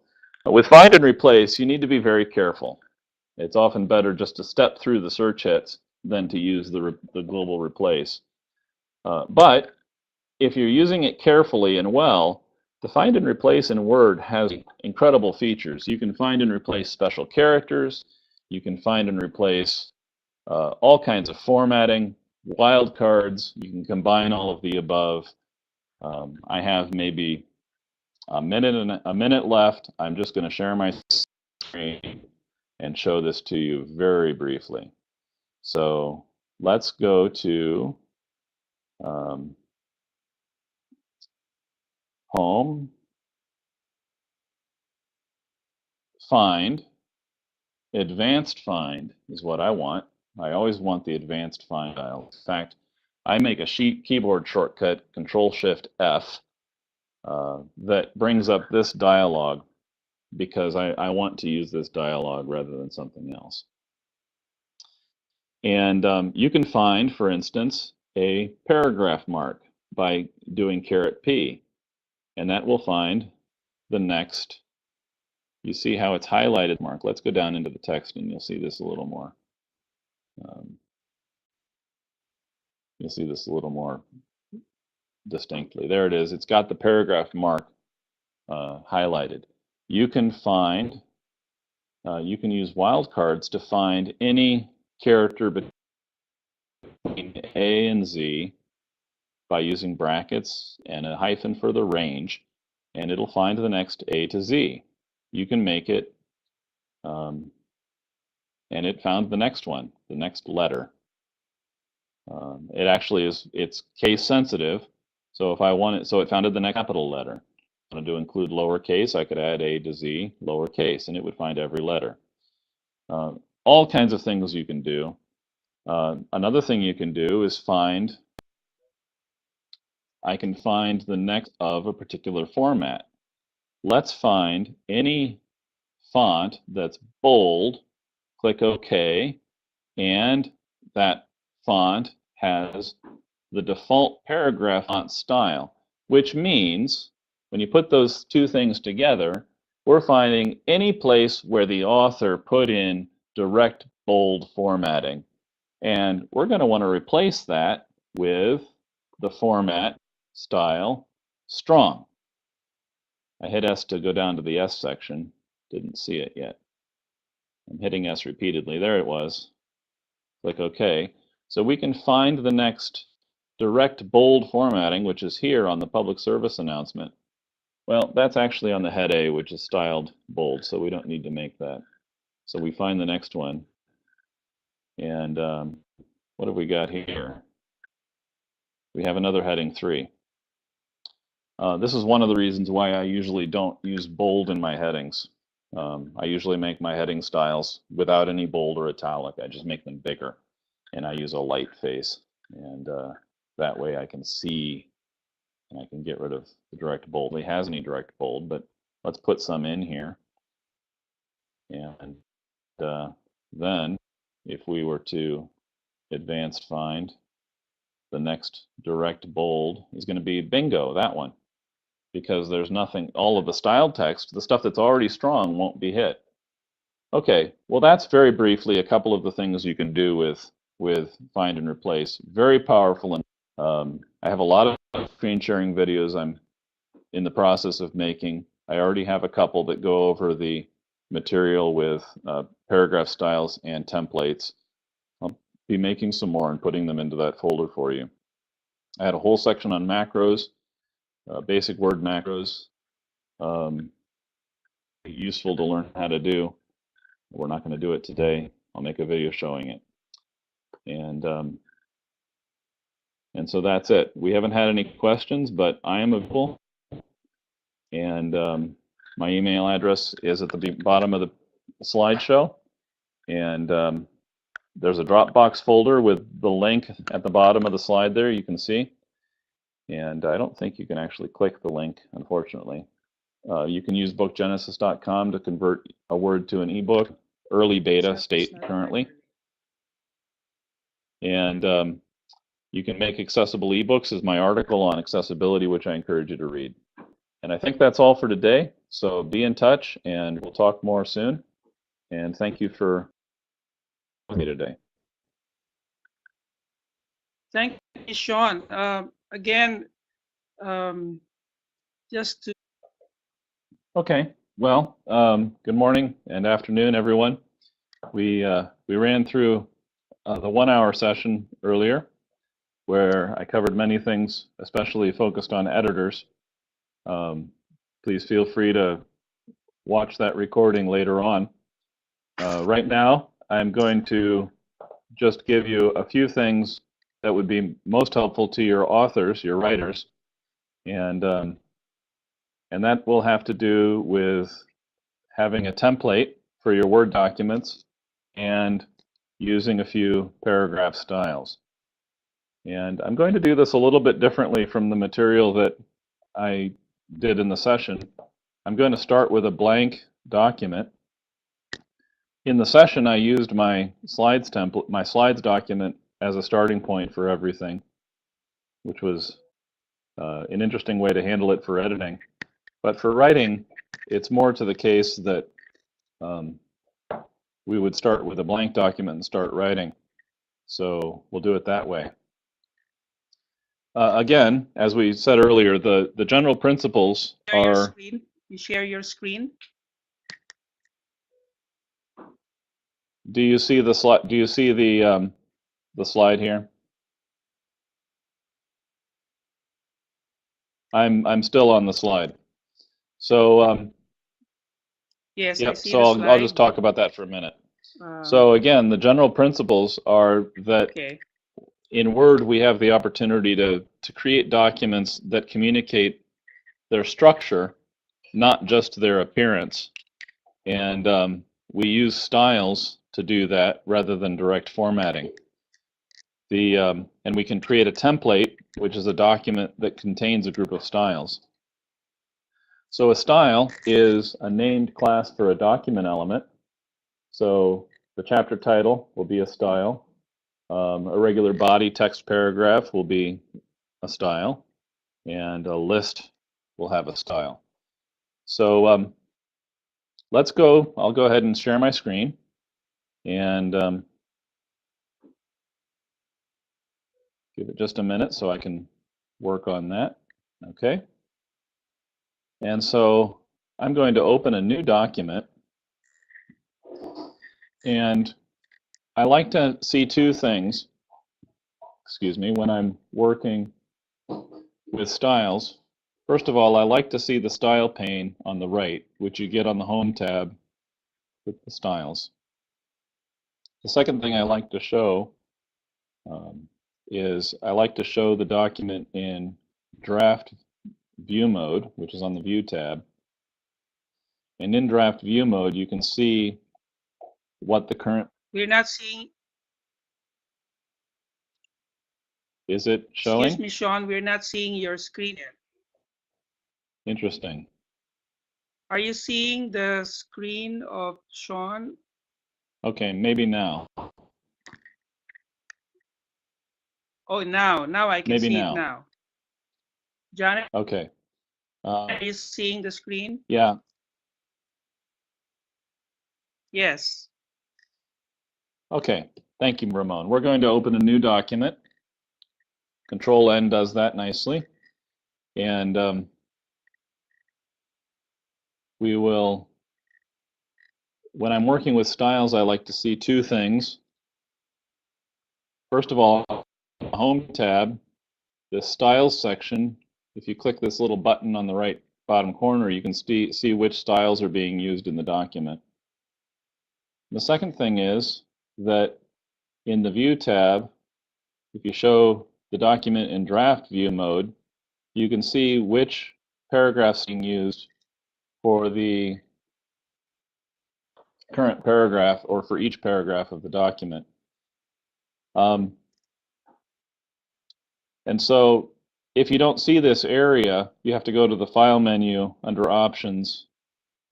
S2: with find and replace, you need to be very careful. It's often better just to step through the search hits than to use the global replace. But if you're using it carefully and well, the find and replace in Word has incredible features. You can find and replace special characters. You can find and replace all kinds of formatting, wildcards. You can combine all of the above. I have maybe a minute left. I'm just going to share my screen and show this to you very briefly. So let's go to Home, Find, Advanced Find is what I want. I always want the Advanced Find dial. In fact, I make a keyboard shortcut, Control-Shift-F, that brings up this dialog because I want to use this dialog rather than something else. And you can find, for instance, a paragraph mark by doing P, and that will find the next. You see how it's highlighted mark. Let's go down into the text and you'll see this a little more. You'll see this a little more distinctly. There it is. It's got the paragraph mark highlighted. You can find, you can use wildcards to find any character between A and Z by using brackets and a hyphen for the range, and it'll find the next A to Z. You can make it, and it found the next one, the next letter. It actually is, it's case sensitive, so if I want it, so it found the next capital letter. If I wanted to include lowercase, I could add A to Z, lowercase, and it would find every letter. All kinds of things you can do. Another thing you can do is find, I can find the next of a particular format. Let's find any font that's bold, click OK, and that font has the default paragraph font style, which means when you put those two things together, we're finding any place where the author put in direct bold formatting. And we're going to want to replace that with the format style strong. I hit S to go down to the S section. Didn't see it yet. I'm hitting S repeatedly. There it was. Click OK. So we can find the next direct bold formatting, which is here on the public service announcement. Well, that's actually on the head A, which is styled bold, so we don't need to make that. So we find the next one. And what have we got here? We have another heading 3. This is one of the reasons why I usually don't use bold in my headings. I usually make my heading styles without any bold or italic. I just make them bigger, and I use a light face, and that way I can see and I can get rid of the direct bold. It has any direct bold, but let's put some in here. And then if we were to advanced find, the next direct bold is going to be bingo, that one, because there's nothing, all of the styled text, the stuff that's already strong won't be hit. Okay, well that's very briefly a couple of the things you can do with find and replace. Very powerful, and I have a lot of screen sharing videos I'm in the process of making. I already have a couple that go over the material with paragraph styles and templates. I'll be making some more and putting them into that folder for you. I had a whole section on macros. basic word macros, useful to learn how to do. We're not going to do it today. I'll make a video showing it. And so that's it. We haven't had any questions, but I am available. And my email address is at the bottom of the slideshow. And there's a Dropbox folder with the link at the bottom of the slide there, you can see. And I don't think you can actually click the link, unfortunately. You can use bookgenesis.com to convert a word to an ebook, early beta state currently. And you can make accessible ebooks is my article on accessibility, which I encourage you to read. And I think that's all for today. So be in touch and we'll talk more soon. And thank you for me today.
S1: Thank you, Sean. Again, just to...
S2: Okay. Well, good morning and afternoon, everyone. We ran through the 1 hour session earlier, where I covered many things, especially focused on editors. Please feel free to watch that recording later on. Right now, I'm going to just give you a few things that would be most helpful to your authors, your writers, and that will have to do with having a template for your Word documents and using a few paragraph styles. And I'm going to do this a little bit differently from the material that I did in the session. I'm going to start with a blank document. In the session, I used my slides template, my slides document as a starting point for everything, which was an interesting way to handle it for editing. But for writing, it's more to the case that we would start with a blank document and start writing. So we'll do it that way. Again, as we said earlier, the general principles are...
S1: You share your screen.
S2: Do you see the slide? Do you see the slide here? I'm still on the slide. So
S1: yes,
S2: yep,
S1: I see
S2: so
S1: the slide.
S2: I'll just talk about that for a minute. So again, the general principles are that in Word we have the opportunity to create documents that communicate their structure, not just their appearance. And we use styles to do that rather than direct formatting. And we can create a template, which is a document that contains a group of styles. So a style is a named class for a document element. So the chapter title will be a style. A regular body text paragraph will be a style. And a list will have a style. So let's go. I'll go ahead and share my screen. And give it just a minute so I can work on that. Okay. And so I'm going to open a new document. And I like to see two things, excuse me, when I'm working with styles. First of all, I like to see the style pane on the right, which you get on the Home tab with the styles. The second thing I like to show is I like to show the document in draft view mode, which is on the View tab. And in draft view mode, you can see what the current...
S1: We're not seeing...
S2: Is it showing?
S1: Excuse me, Sean, we're not seeing your screen yet.
S2: Interesting.
S1: Are you seeing the screen of Sean?
S2: Okay, maybe now.
S1: Oh, now I can see it now. Janet?
S2: Okay.
S1: Are you seeing the screen?
S2: Yeah.
S1: Yes.
S2: Okay, thank you, Ramon. We're going to open a new document. Control N does that nicely. And we will, when I'm working with styles, I like to see two things. First of all, Home tab, the Styles section if you click this little button on the right bottom corner, you can see which styles are being used in the document. The second thing is that in the View tab, if you show the document in draft view mode, you can see which paragraphs are being used for the current paragraph or for each paragraph of the document. And so if you don't see this area, you have to go to the File menu under Options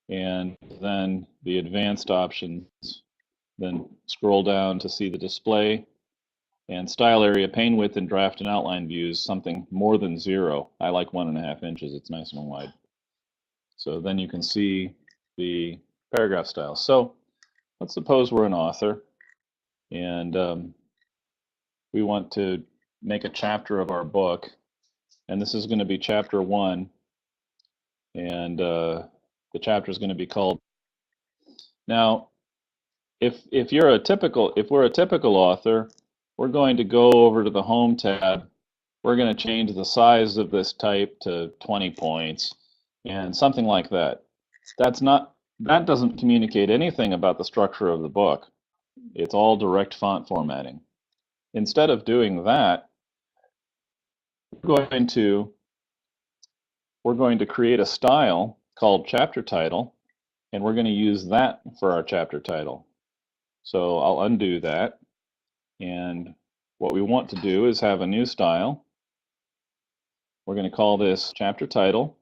S2: and then the Advanced Options, then scroll down to see the Display and Style Area, Pane Width, and Draft and Outline Views, something more than 0. I like 1.5 inches. It's nice and wide. So then you can see the paragraph style. So let's suppose we're an author and we want to make a chapter of our book, and this is going to be chapter 1, and the chapter is going to be called. Now, if we're a typical author, we're going to go over to the Home tab. We're going to change the size of this type to 20 points and something like that. That doesn't communicate anything about the structure of the book. It's all direct font formatting. Instead of doing that, we're going to create a style called chapter title, and we're going to use that for our chapter title. So I'll undo that, and what we want to do is have a new style. We're going to call this chapter title.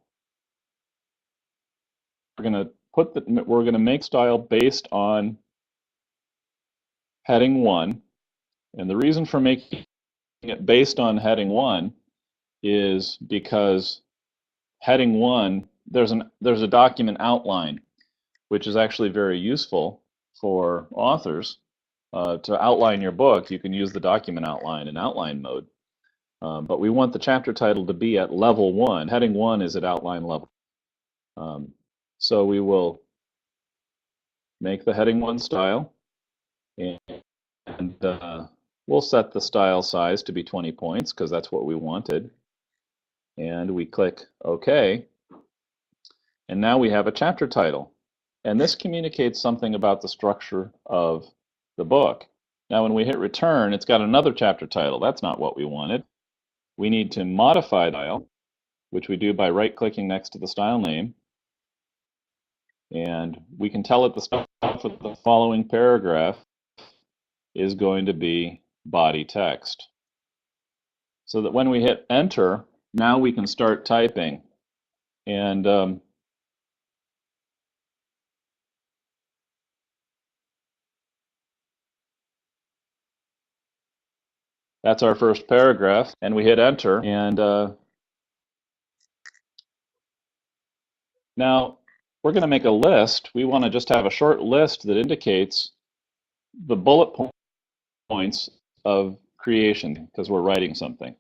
S2: We're going to make style based on heading 1, and the reason for making it based on heading 1 is because heading 1, there's a document outline, which is actually very useful for authors. To outline your book, you can use the document outline in outline mode. But we want the chapter title to be at level 1. Heading 1 is at outline level. So we will make the heading 1 style, and we'll set the style size to be 20 points because that's what we wanted. And we click OK. And now we have a chapter title. And this communicates something about the structure of the book. Now, when we hit return, it's got another chapter title. That's not what we wanted. We need to modify the style, which we do by right-clicking next to the style name. And we can tell it the style for the following paragraph is going to be body text. So that when we hit enter, now we can start typing. And that's our first paragraph, and we hit enter. And now we're going to make a list. We want to just have a short list that indicates the bullet points of creation because we're writing something.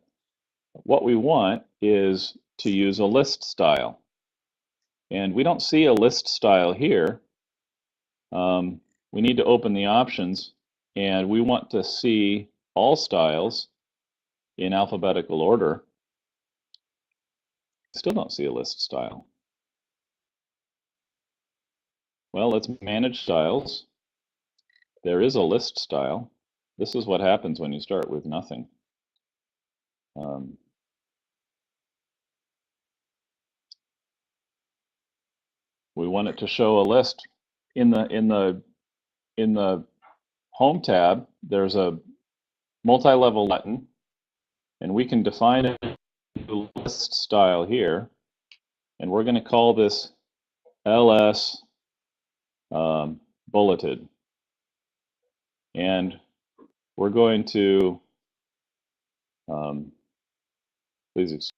S2: What we want is to use a list style. And we don't see a list style here. We need to open the options, and we want to see all styles in alphabetical order. Still don't see a list style. Well, let's manage styles. There is a list style. This is what happens when you start with nothing. We want it to show a list. In the Home tab, there's a multi-level button, and we can define a list style here, and we're going to call this LS bulleted. And we're going to, please excuse.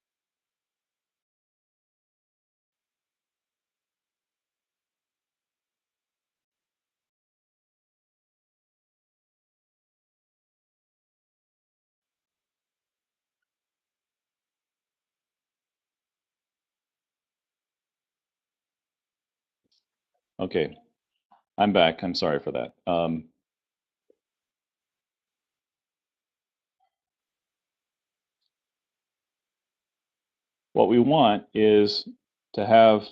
S2: Okay, I'm back. I'm sorry for that. what we want is to have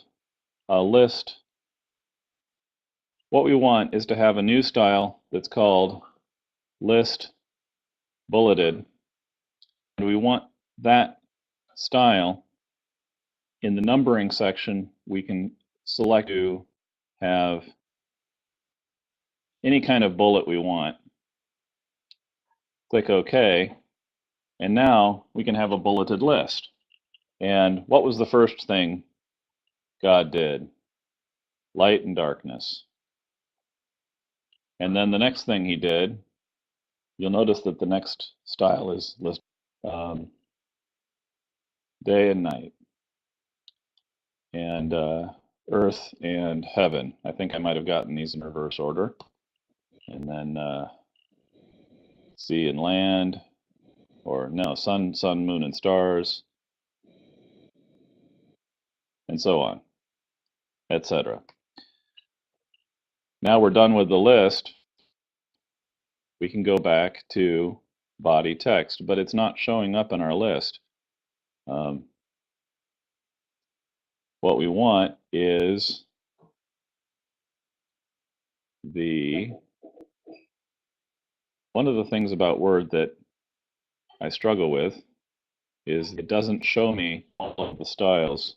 S2: a list. What we want is to have a new style that's called list bulleted. And we want that style in the numbering section. We can select to have any kind of bullet we want. Click OK. And now we can have a bulleted list. And what was the first thing God did? Light and darkness. And then the next thing he did, you'll notice that the next style is list day and night, and earth and heaven. I think I might have gotten these in reverse order. And then sea and land, or no, sun, moon, and stars, and so on, etc. Now we're done with the list. We can go back to body text, but it's not showing up in our list. What we want is one of the things about Word that I struggle with is it doesn't show me all of the styles.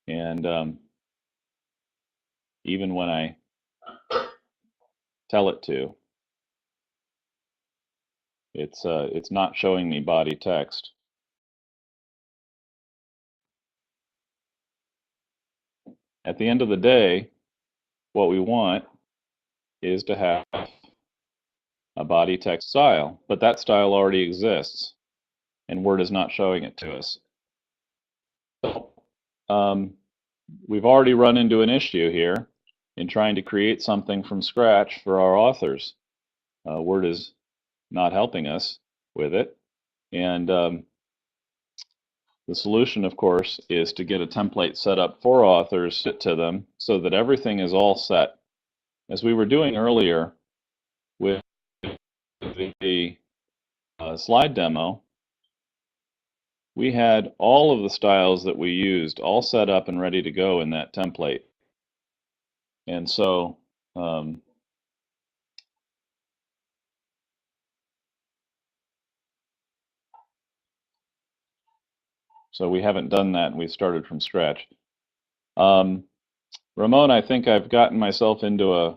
S2: And even when I tell it to, it's not showing me body text. At the end of the day, what we want is to have a body text style, but that style already exists, and Word is not showing it to us. So we've already run into an issue here in trying to create something from scratch for our authors. Word is not helping us with it, and the solution, of course, is to get a template set up for authors to them so that everything is all set. As we were doing earlier with the slide demo, we had all of the styles that we used all set up and ready to go in that template. And so we haven't done that, and we've started from scratch. Ramon, I think I've gotten myself into a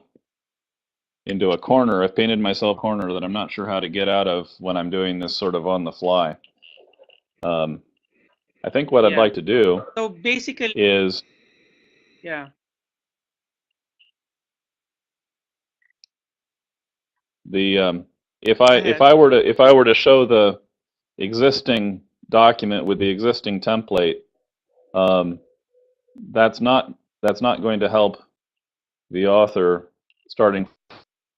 S2: corner. I've painted myself a corner that I'm not sure how to get out of when I'm doing this sort of on the fly. I think what I'd like to do
S1: basically
S2: is if I were to show the existing document with the existing template, that's not going to help the author starting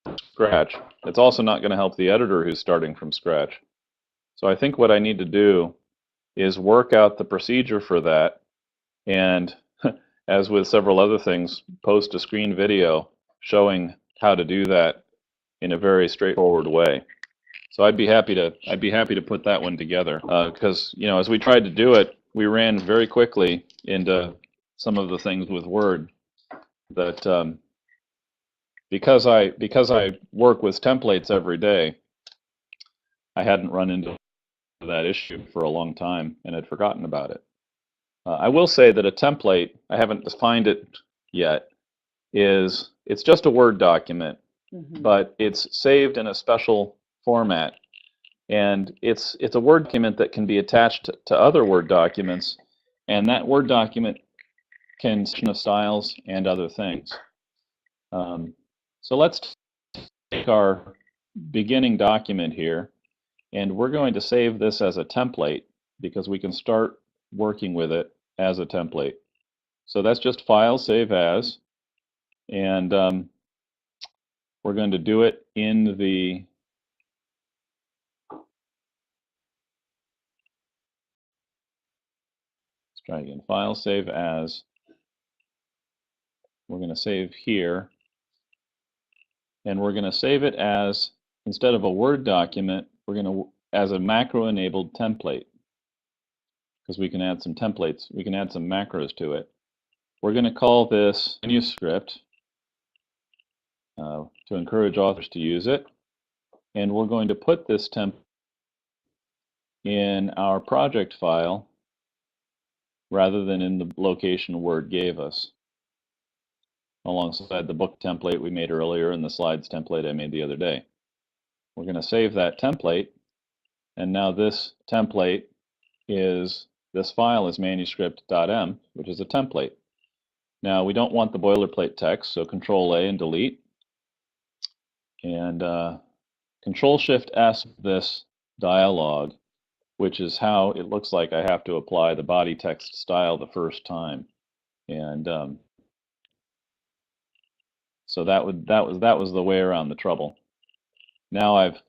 S2: from scratch. It's also not going to help the editor who's starting from scratch. So I think what I need to do is work out the procedure for that, and as with several other things, post a screen video showing how to do that in a very straightforward way. So I'd be happy to put that one together, because as we tried to do it, we ran very quickly into some of the things with Word that because I work with templates every day, I hadn't run into that issue for a long time and had forgotten about it. I will say that a template, I haven't defined it yet, it's just a Word document, but it's saved in a special format, and it's a Word document that can be attached to other Word documents, and that Word document can have styles and other things. So let's take our beginning document here, and we're going to save this as a template because we can start working with it as a template. So that's just File, Save As, and we're going to do it in the let's try again. File, Save As. We're going to save here, and we're going to save it as, instead of a Word document, we're going to as a macro-enabled template, because we can add some templates, we can add some macros to it. We're going to call this manuscript to encourage authors to use it. And we're going to put this template in our project file rather than in the location Word gave us, alongside the book template we made earlier and the slides template I made the other day. We're going to save that template, and now this template is, this file is manuscript.m, which is a template. Now we don't want the boilerplate text, so Control-A and delete, and Control-Shift-S this dialog, which is how it looks like I have to apply the body text style the first time. And so that was the way around the trouble. Now I've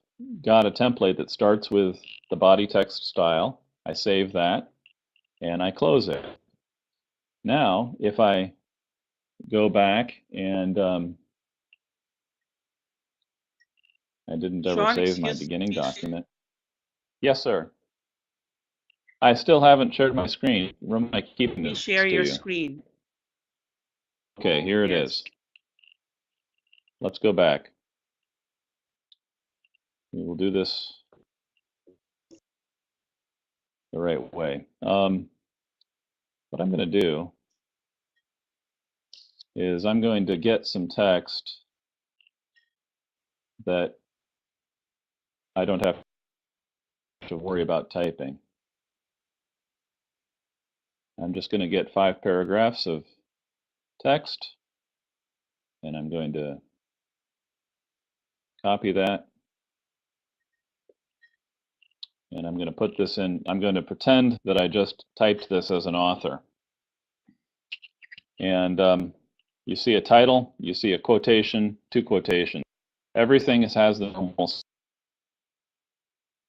S2: got a template that starts with the body text style. I save that and I close it. Now, if I go back and I didn't ever
S1: Sean,
S2: save my
S1: excuse
S2: beginning
S1: me.
S2: document. Yes, sir. I still haven't shared my screen. Am I keeping
S1: Please
S2: this
S1: share
S2: to
S1: your
S2: you?
S1: screen.
S2: Okay, here it
S1: Yes.
S2: is. Let's go back. We will do this the right way. What I'm going to do is I'm going to get some text that I don't have to worry about typing. I'm just going to get 5 paragraphs of text, and I'm going to copy that, and I'm going to put this in. I'm going to pretend that I just typed this as an author. And you see a title, you see a quotation, 2 quotations. Everything has the normal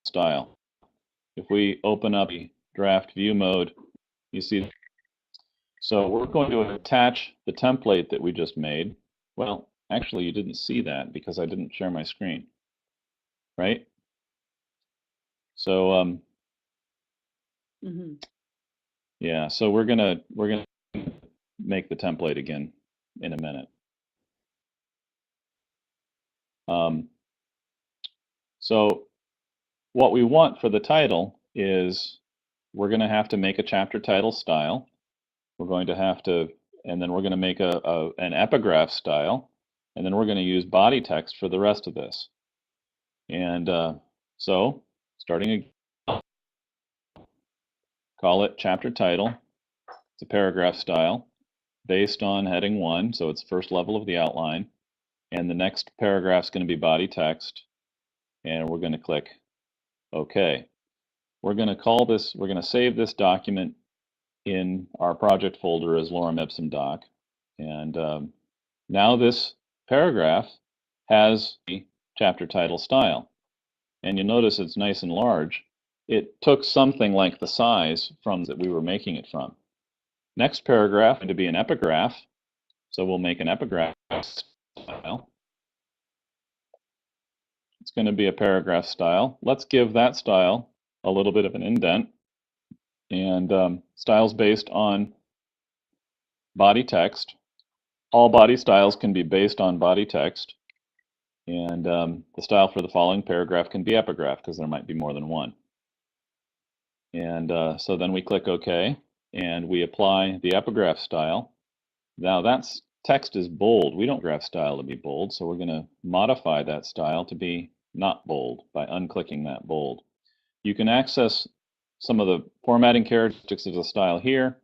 S2: style. If we open up the draft view mode, you see. So we're going to attach the template that we just made. Well, actually, you didn't see that because I didn't share my screen, right? So yeah, so we're gonna make the template again in a minute. So what we want for the title is we're going to have to make a chapter title style. We're going to have to, and then we're going to make an epigraph style, and then we're going to use body text for the rest of this. And so starting again, call it chapter title. It's a paragraph style based on heading 1, so it's first level of the outline. And the next paragraph is going to be body text, and we're going to click OK. We're going to call this, we're going to save this document in our project folder as Lorem Ipsum doc. And now this paragraph has the chapter title style. And you'll notice it's nice and large. It took something like the size from that we were making it from. Next paragraph is going to be an epigraph. So we'll make an epigraph style. It's going to be a paragraph style. Let's give that style a little bit of an indent. And styles based on body text. All body styles can be based on body text. And the style for the following paragraph can be epigraph because there might be more than one. And so then we click OK, and we apply the epigraph style. Now that's text is bold. We don't graph style to be bold, so we're going to modify that style to be not bold by unclicking that bold. You can access some of the formatting characteristics of the style here,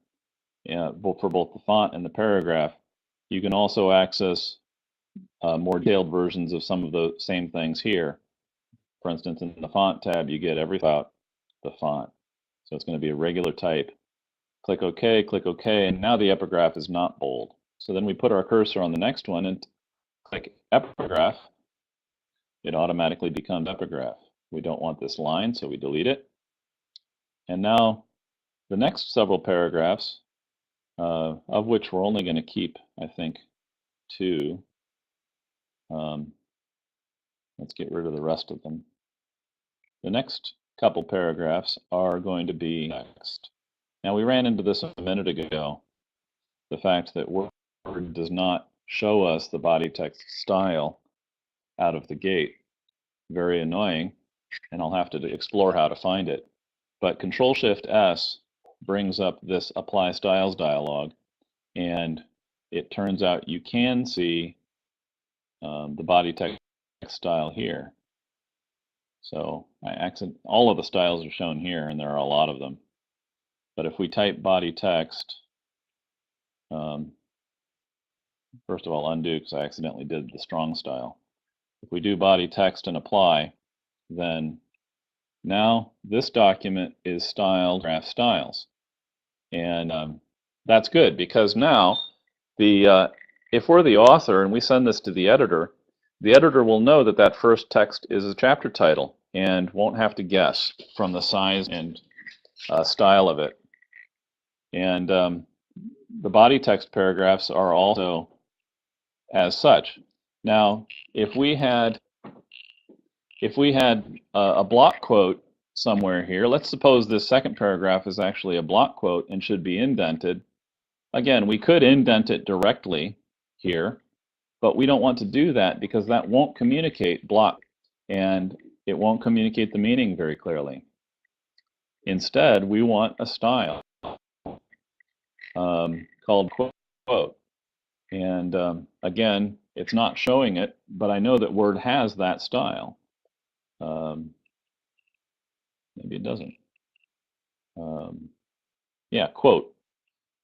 S2: for both the font and the paragraph. You can also access more detailed versions of some of the same things here. For instance, in the font tab, you get everything about the font. So it's going to be a regular type. Click OK, and now the epigraph is not bold. So then we put our cursor on the next one and click epigraph. It automatically becomes epigraph. We don't want this line, so we delete it. And now the next several paragraphs, of which we're only going to keep, I think, 2. Let's get rid of the rest of them. The next couple paragraphs are going to be text. Now, we ran into this a minute ago, the fact that Word does not show us the body text style out of the gate. Very annoying, and I'll have to explore how to find it. But Control-Shift-S brings up this Apply Styles dialog, and it turns out you can see the body text style here. So all of the styles are shown here, and there are a lot of them. But if we type body text, first of all, undo, because I accidentally did the strong style. If we do body text and apply, then now this document is styled graph styles. And that's good, because now if we're the author and we send this to the editor will know that that first text is a chapter title and won't have to guess from the size and style of it. And the body text paragraphs are also as such. Now, if we had a block quote somewhere here, let's suppose this second paragraph is actually a block quote and should be indented. Again, we could indent it directly here, but we don't want to do that because that won't communicate block, and it won't communicate the meaning very clearly. Instead, we want a style called quote. And again, it's not showing it, but I know that Word has that style. Maybe it doesn't. Yeah, quote.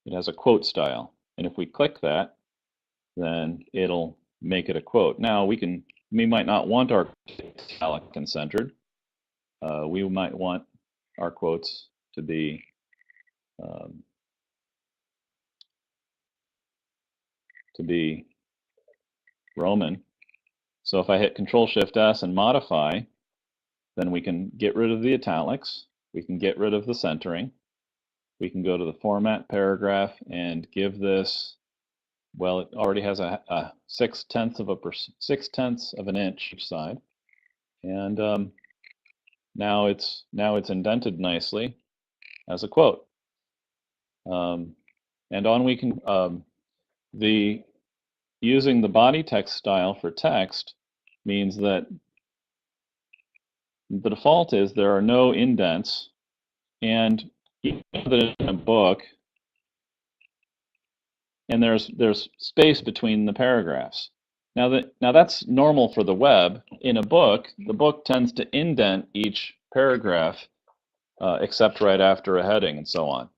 S2: It has a quote style. And if we click that, then it'll make it a quote. Now, we might not want our italic and centered. We might want our quotes to be Roman. So if I hit Control-Shift-S and modify, then we can get rid of the italics. We can get rid of the centering. We can go to the format paragraph and give this, well, it already has a 6/10 of an inch each side. And now it's indented nicely as a quote. And on we can, using the body text style for text means that the default is there are no indents, and even in a book, and there's space between the paragraphs. Now that's normal for the web. In a book, the book tends to indent each paragraph except right after a heading and so on.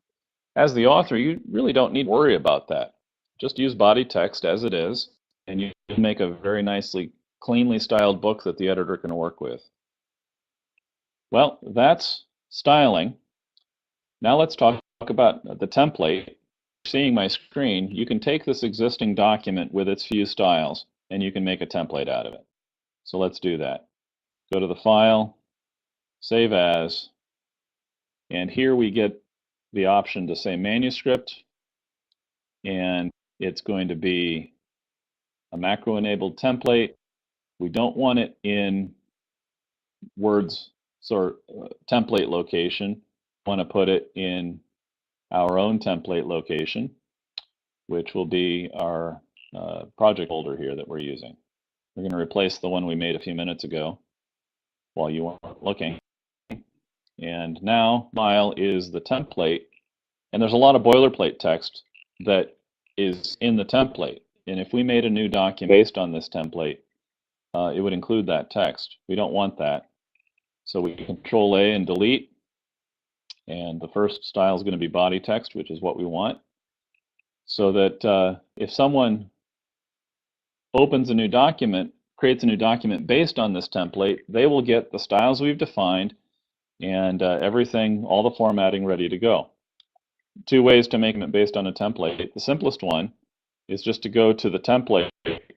S2: As the author, you really don't need to worry about that. Just use body text as it is, and you can make a very nicely, cleanly styled book that the editor can work with. Well, that's styling. Now let's talk about the template. Seeing my screen, you can take this existing document with its few styles, and you can make a template out of it. So let's do that. Go to the File, Save As, and here we get the option to say manuscript, and it's going to be a macro-enabled template. We don't want it in Word's template location. We want to put it in our own template location, which will be our project folder here that we're using. We're going to replace the one we made a few minutes ago while you weren't looking. And now file is the template, and there's a lot of boilerplate text that is in the template. And if we made a new document based on this template, it would include that text. We don't want that. So we Control-A and delete. And the first style is going to be body text, which is what we want. So that if someone opens a new document, creates a new document based on this template, they will get the styles we've defined and everything, all the formatting ready to go. Two ways to make it based on a template. The simplest one is just to go to the template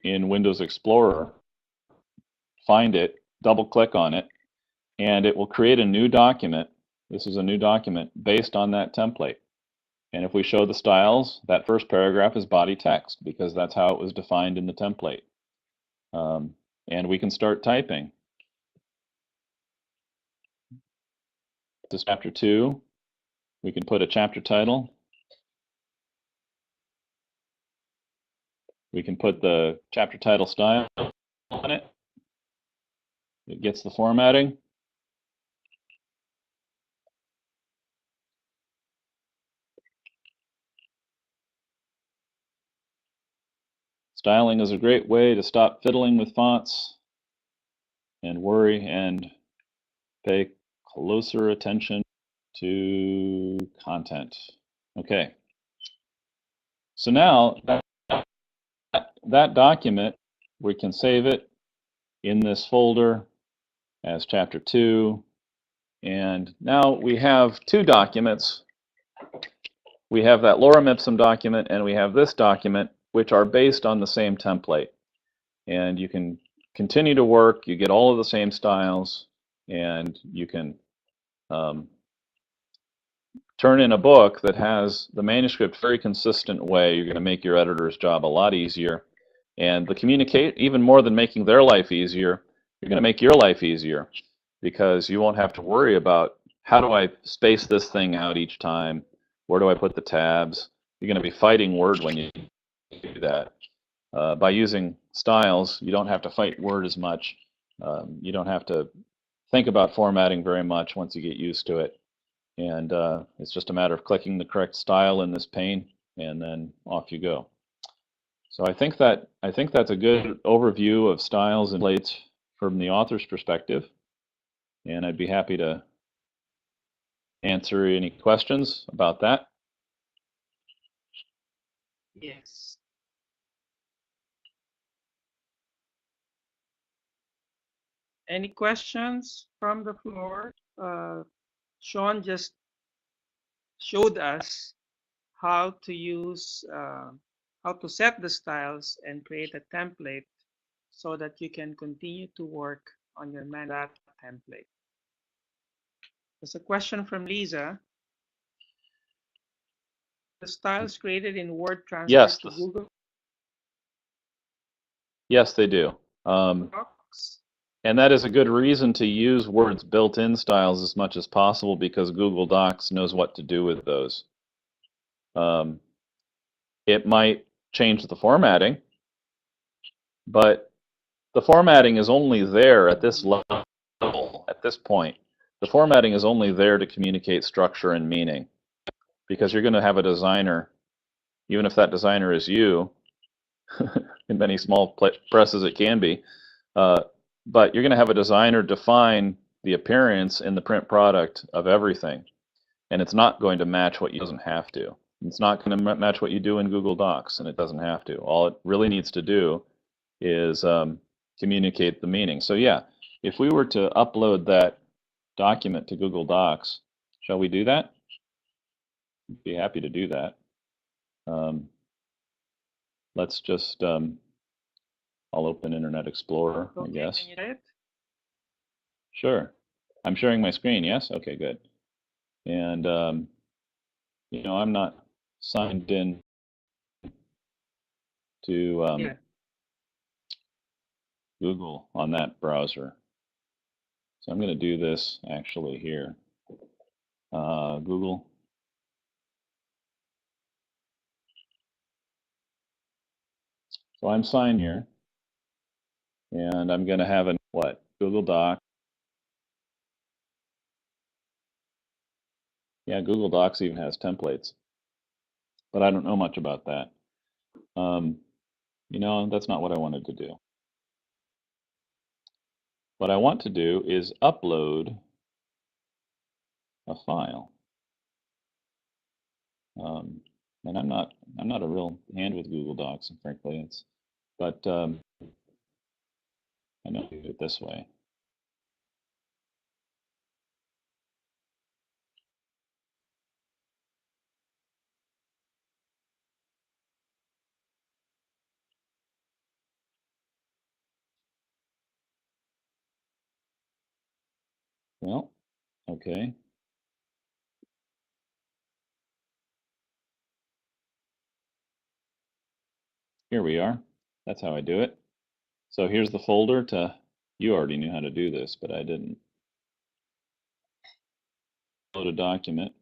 S2: in Windows Explorer, find it, double click on it, and it will create a new document. This is a new document based on that template. And if we show the styles, that first paragraph is body text because that's how it was defined in the template. And we can start typing. This is chapter 2. We can put a chapter title. We can put the chapter title style on it. It gets the formatting. Styling is a great way to stop fiddling with fonts and worry and pay closer attention to content. Okay. So now that document, we can save it in this folder as chapter 2. And now we have 2 documents. We have that lorem ipsum document and we have this document, which are based on the same template. And you can continue to work, you get all of the same styles, and you can turn in a book that has the manuscript very consistent way. You're going to make your editor's job a lot easier. And the communicate, even more than making their life easier, you're going to make your life easier because you won't have to worry about how do I space this thing out each time? Where do I put the tabs? You're going to be fighting Word when you do that. By using styles, you don't have to fight Word as much. You don't have to think about formatting very much once you get used to it. And it's just a matter of clicking the correct style in this pane, and then off you go. So I think that's a good overview of styles and templates from the author's perspective. And I'd be happy to answer any questions about that.
S1: Yes. Any questions from the floor? Sean just showed us how to use, how to set the styles and create a template so that you can continue to work on your that template. There's a question from Lisa. The styles created in Word transfer to Google?
S2: Yes, they do. And that is a good reason to use Word's built-in styles as much as possible because Google Docs knows what to do with those. It might change the formatting, but the formatting is only there at this level, at this point. The formatting is only there to communicate structure and meaning because you're going to have a designer, even if that designer is you, in many small presses it can be, but you're going to have a designer define the appearance in the print product of everything. And it's not going to match what you doesn't have to. It's not going to match what you do in Google Docs, and it doesn't have to. All it really needs to do is communicate the meaning. So yeah, if we were to upload that document to Google Docs, shall we do that? I'd be happy to do that. Let's just, I'll open Internet Explorer, I guess.
S1: Can you do it?
S2: Sure. I'm sharing my screen, yes? Okay, good. And, you know, I'm not signed in to Google on that browser. So I'm going to do this actually here. Google. So I'm signed here. And I'm going to have a what? Google Doc. Yeah, Google Docs even has templates. But I don't know much about that. You know, that's not what I wanted to do. What I want to do is upload a file. And I'm not a real hand with Google Docs, and frankly, but I know how to do it this way. Well, okay. Here we are. That's how I do it. So here's the folder to, you already knew how to do this, but I didn't. a document.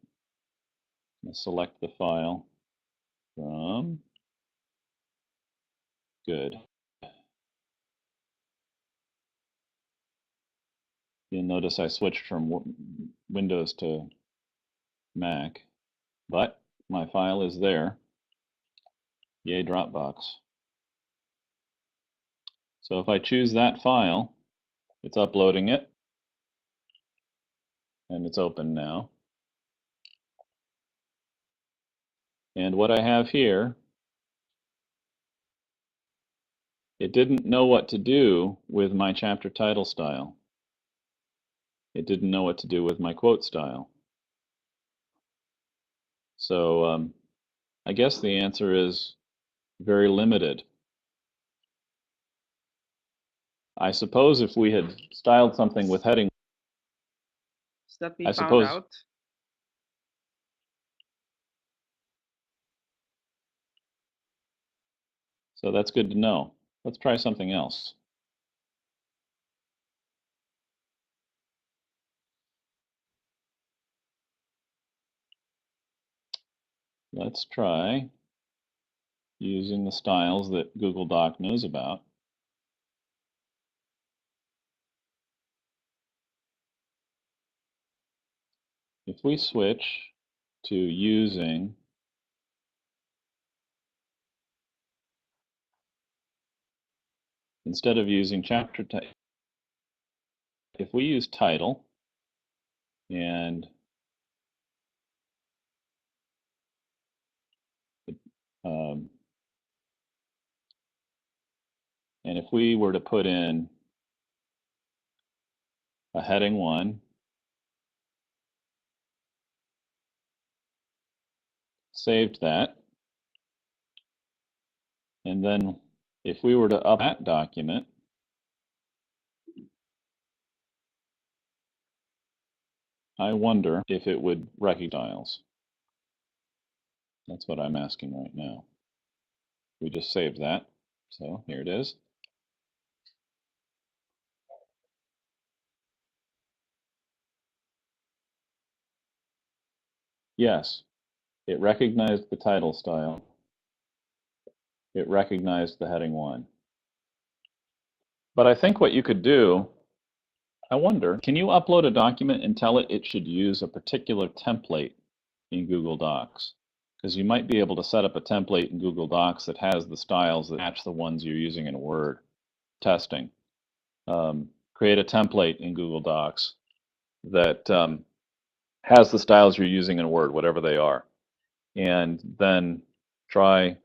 S2: I'll select the file from, good. You'll notice I switched from Windows to Mac, but my file is there. Yay, Dropbox. So if I choose that file, it's uploading it, and it's open now. And what I have here, it didn't know what to do with my chapter title style. It didn't know what to do with my quote style. So I guess the answer is very limited. I suppose if we had styled something with heading,
S1: that we found out.
S2: So that's good to know. Let's try something else. Let's try using the styles that Google Doc knows about. If we switch to using instead of using chapter title, if we use title and if we were to put in a heading 1, saved that, and then if we were to up that document, I wonder if it would recognize. That's what I'm asking right now. We just saved that, so here it is. Yes, it recognized the title style. It recognized the heading 1. But I think what you could do, I wonder, can you upload a document and tell it should use a particular template in Google Docs? Because you might be able to set up a template in Google Docs that has the styles that match the ones you're using in Word. Testing. Create a template in Google Docs that has the styles you're using in Word, whatever they are. And then try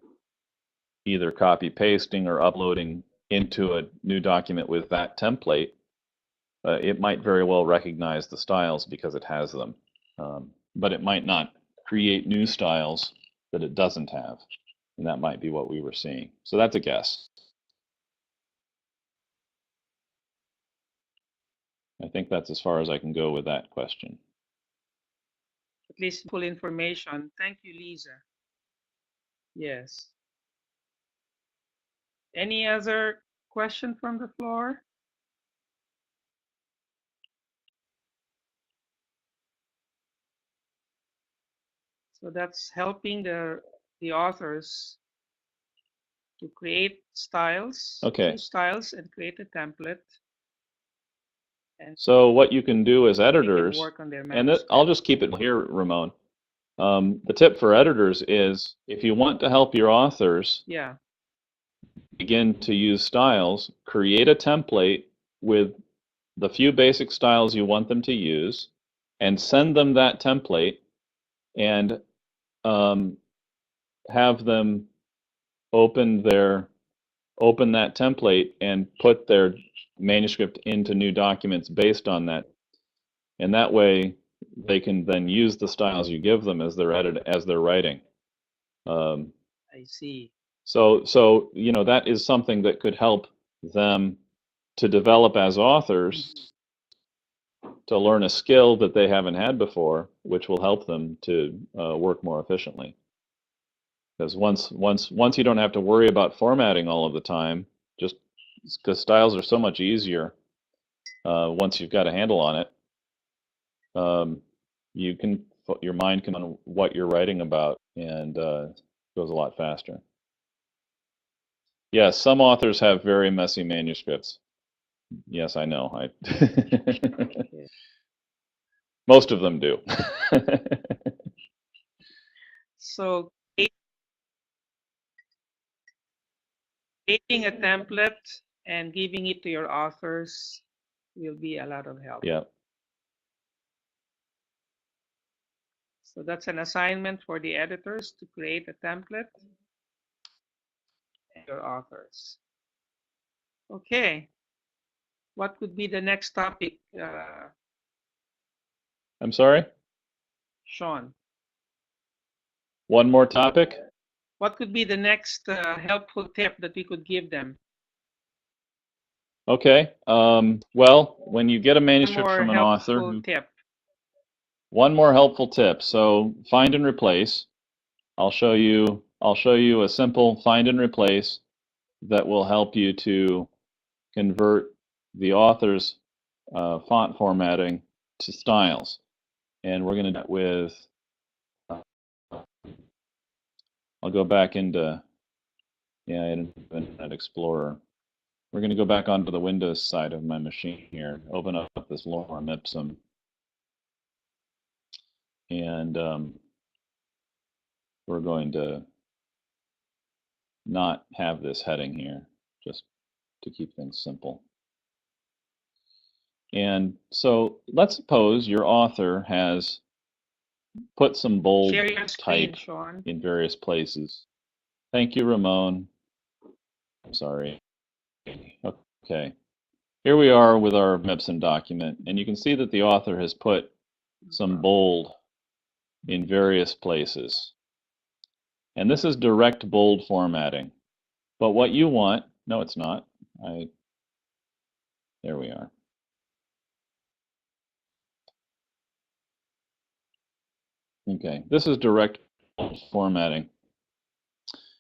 S2: either copy pasting or uploading into a new document with that template. It might very well recognize the styles because it has them, but it might not create new styles that it doesn't have, and that might be what we were seeing. So that's a guess. I think that's as far as I can go with that question.
S1: At least full information. Thank you, Lisa. Yes. Any other question from the floor? So that's helping the authors to create styles,
S2: okay.
S1: choose styles, and create a template.
S2: And so what you can do as editors, work on their and I'll just keep it here, Ramon. The tip for editors is if you want to help your authors begin to use styles, create a template with the few basic styles you want them to use and send them that template and have them open that template and put their manuscript into new documents based on that. And that way they can then use the styles you give them as they're writing.
S1: I see.
S2: So you know, that is something that could help them to develop as authors, to learn a skill that they haven't had before, which will help them to work more efficiently. Because once you don't have to worry about formatting all of the time, just because styles are so much easier once you've got a handle on it. your mind can on what you're writing about, and goes a lot faster. Yes, some authors have very messy manuscripts. Yes, I know. Most of them do.
S1: So creating a template and giving it to your authors will be a lot of help.
S2: Yeah.
S1: So that's an assignment for the editors to create a template and your authors. Okay. What could be the next topic,
S2: I'm sorry?
S1: Sean?
S2: One more topic?
S1: What could be the next helpful tip that we could give them?
S2: Okay. Well, when you get a manuscript from an author, one more helpful tip. So find and replace. I'll show you a simple find and replace that will help you to convert the author's font formatting to styles. And we're going to do it with, I'll go back into, Internet Explorer. We're going to go back onto the Windows side of my machine here, open up this Lorem Ipsum, and we're going to not have this heading here, just to keep things simple. And so let's suppose your author has put some bold type in various places. Thank you, Ramon. I'm sorry. Okay. Here we are with our Ipsum document, and you can see that the author has put some bold in various places. And this is direct bold formatting. But what you want, no, it's not. There we are. Okay, this is direct bold formatting.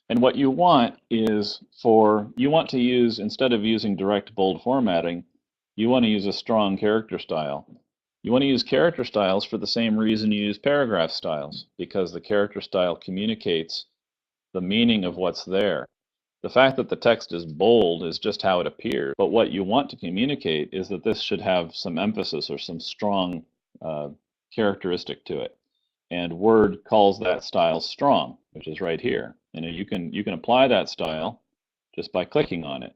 S2: And what you want is you want to use, instead of using direct bold formatting, you want to use a strong character style. You want to use character styles for the same reason you use paragraph styles, because the character style communicates the meaning of what's there. The fact that the text is bold is just how it appears, but what you want to communicate is that this should have some emphasis or some strong characteristic to it. And Word calls that style strong, which is right here. And you can apply that style just by clicking on it.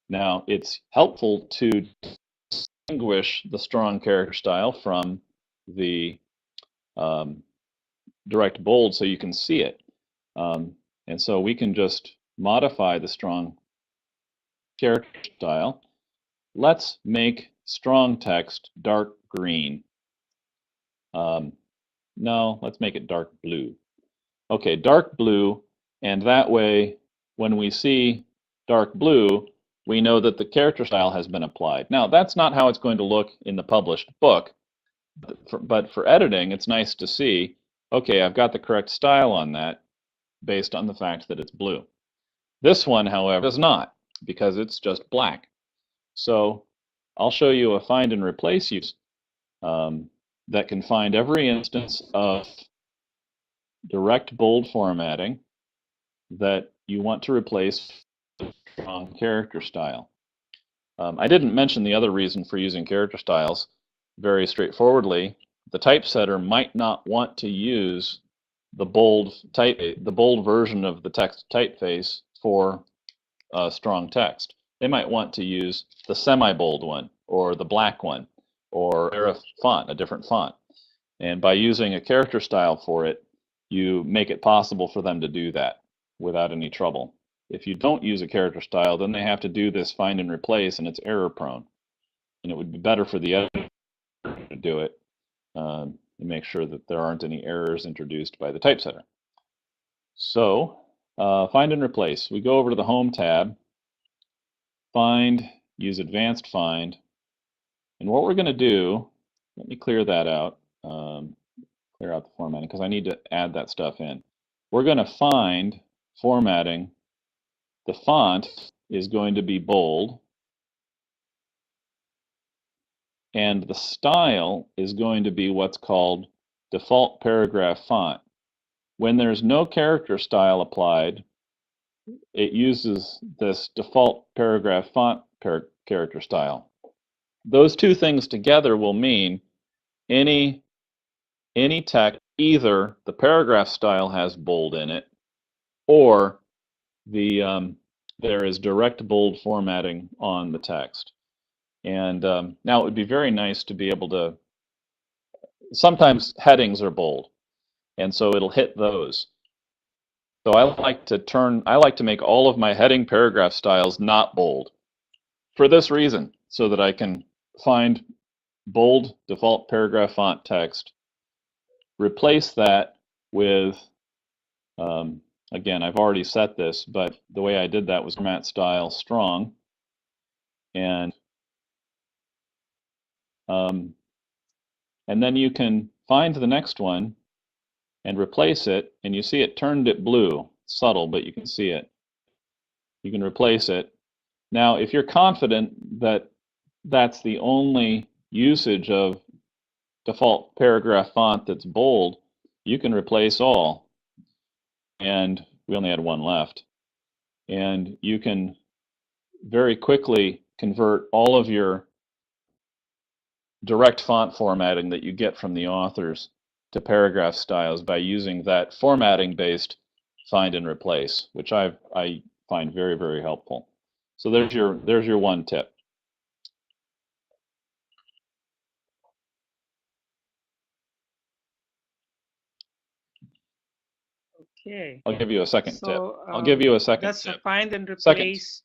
S2: Now, it's helpful to distinguish the strong character style from the direct bold so you can see it. And so we can just modify the strong character style. Let's make strong text dark green. No, let's make it dark blue. Okay, dark blue, and that way when we see dark blue, we know that the character style has been applied. Now, that's not how it's going to look in the published book, but for editing, it's nice to see, okay, I've got the correct style on that based on the fact that it's blue. This one, however, does not, because it's just black. So I'll show you a find and replace use that can find every instance of direct bold formatting that you want to replace with strong character style. I didn't mention the other reason for using character styles. Very straightforwardly, the typesetter might not want to use the bold version of the text typeface for strong text. They might want to use the semi-bold one or the black one or a different font. And by using a character style for it, you make it possible for them to do that without any trouble. If you don't use a character style, then they have to do this find and replace, and it's error prone. And it would be better for the editor to do it and make sure that there aren't any errors introduced by the typesetter. So find and replace. We go over to the Home tab, find, use Advanced Find, and what we're going to do, let me clear that out, clear out the formatting, because I need to add that stuff in. We're going to find formatting. The font is going to be bold, and the style is going to be what's called default paragraph font. When there's no character style applied, it uses this default paragraph font character style. Those two things together will mean any text, either the paragraph style has bold in it, or there is direct bold formatting on the text. And now it would be very nice to be able to, sometimes headings are bold, and so it'll hit those. So I like to make all of my heading paragraph styles not bold for this reason, so that I can find bold default paragraph font text, replace that with, again, I've already set this, but the way I did that was format style strong, and then you can find the next one and replace it, and you see it turned it blue. It's subtle, but you can see it. You can replace it. Now, if you're confident that that's the only usage of default paragraph font that's bold, you can replace all. And we only had one left. And you can very quickly convert all of your direct font formatting that you get from the authors to paragraph styles by using that formatting-based find and replace, which I find very, very helpful. So there's your one tip.
S1: Okay.
S2: I'll give you a second tip. I'll give you a second
S1: that's
S2: tip.
S1: A find and replace.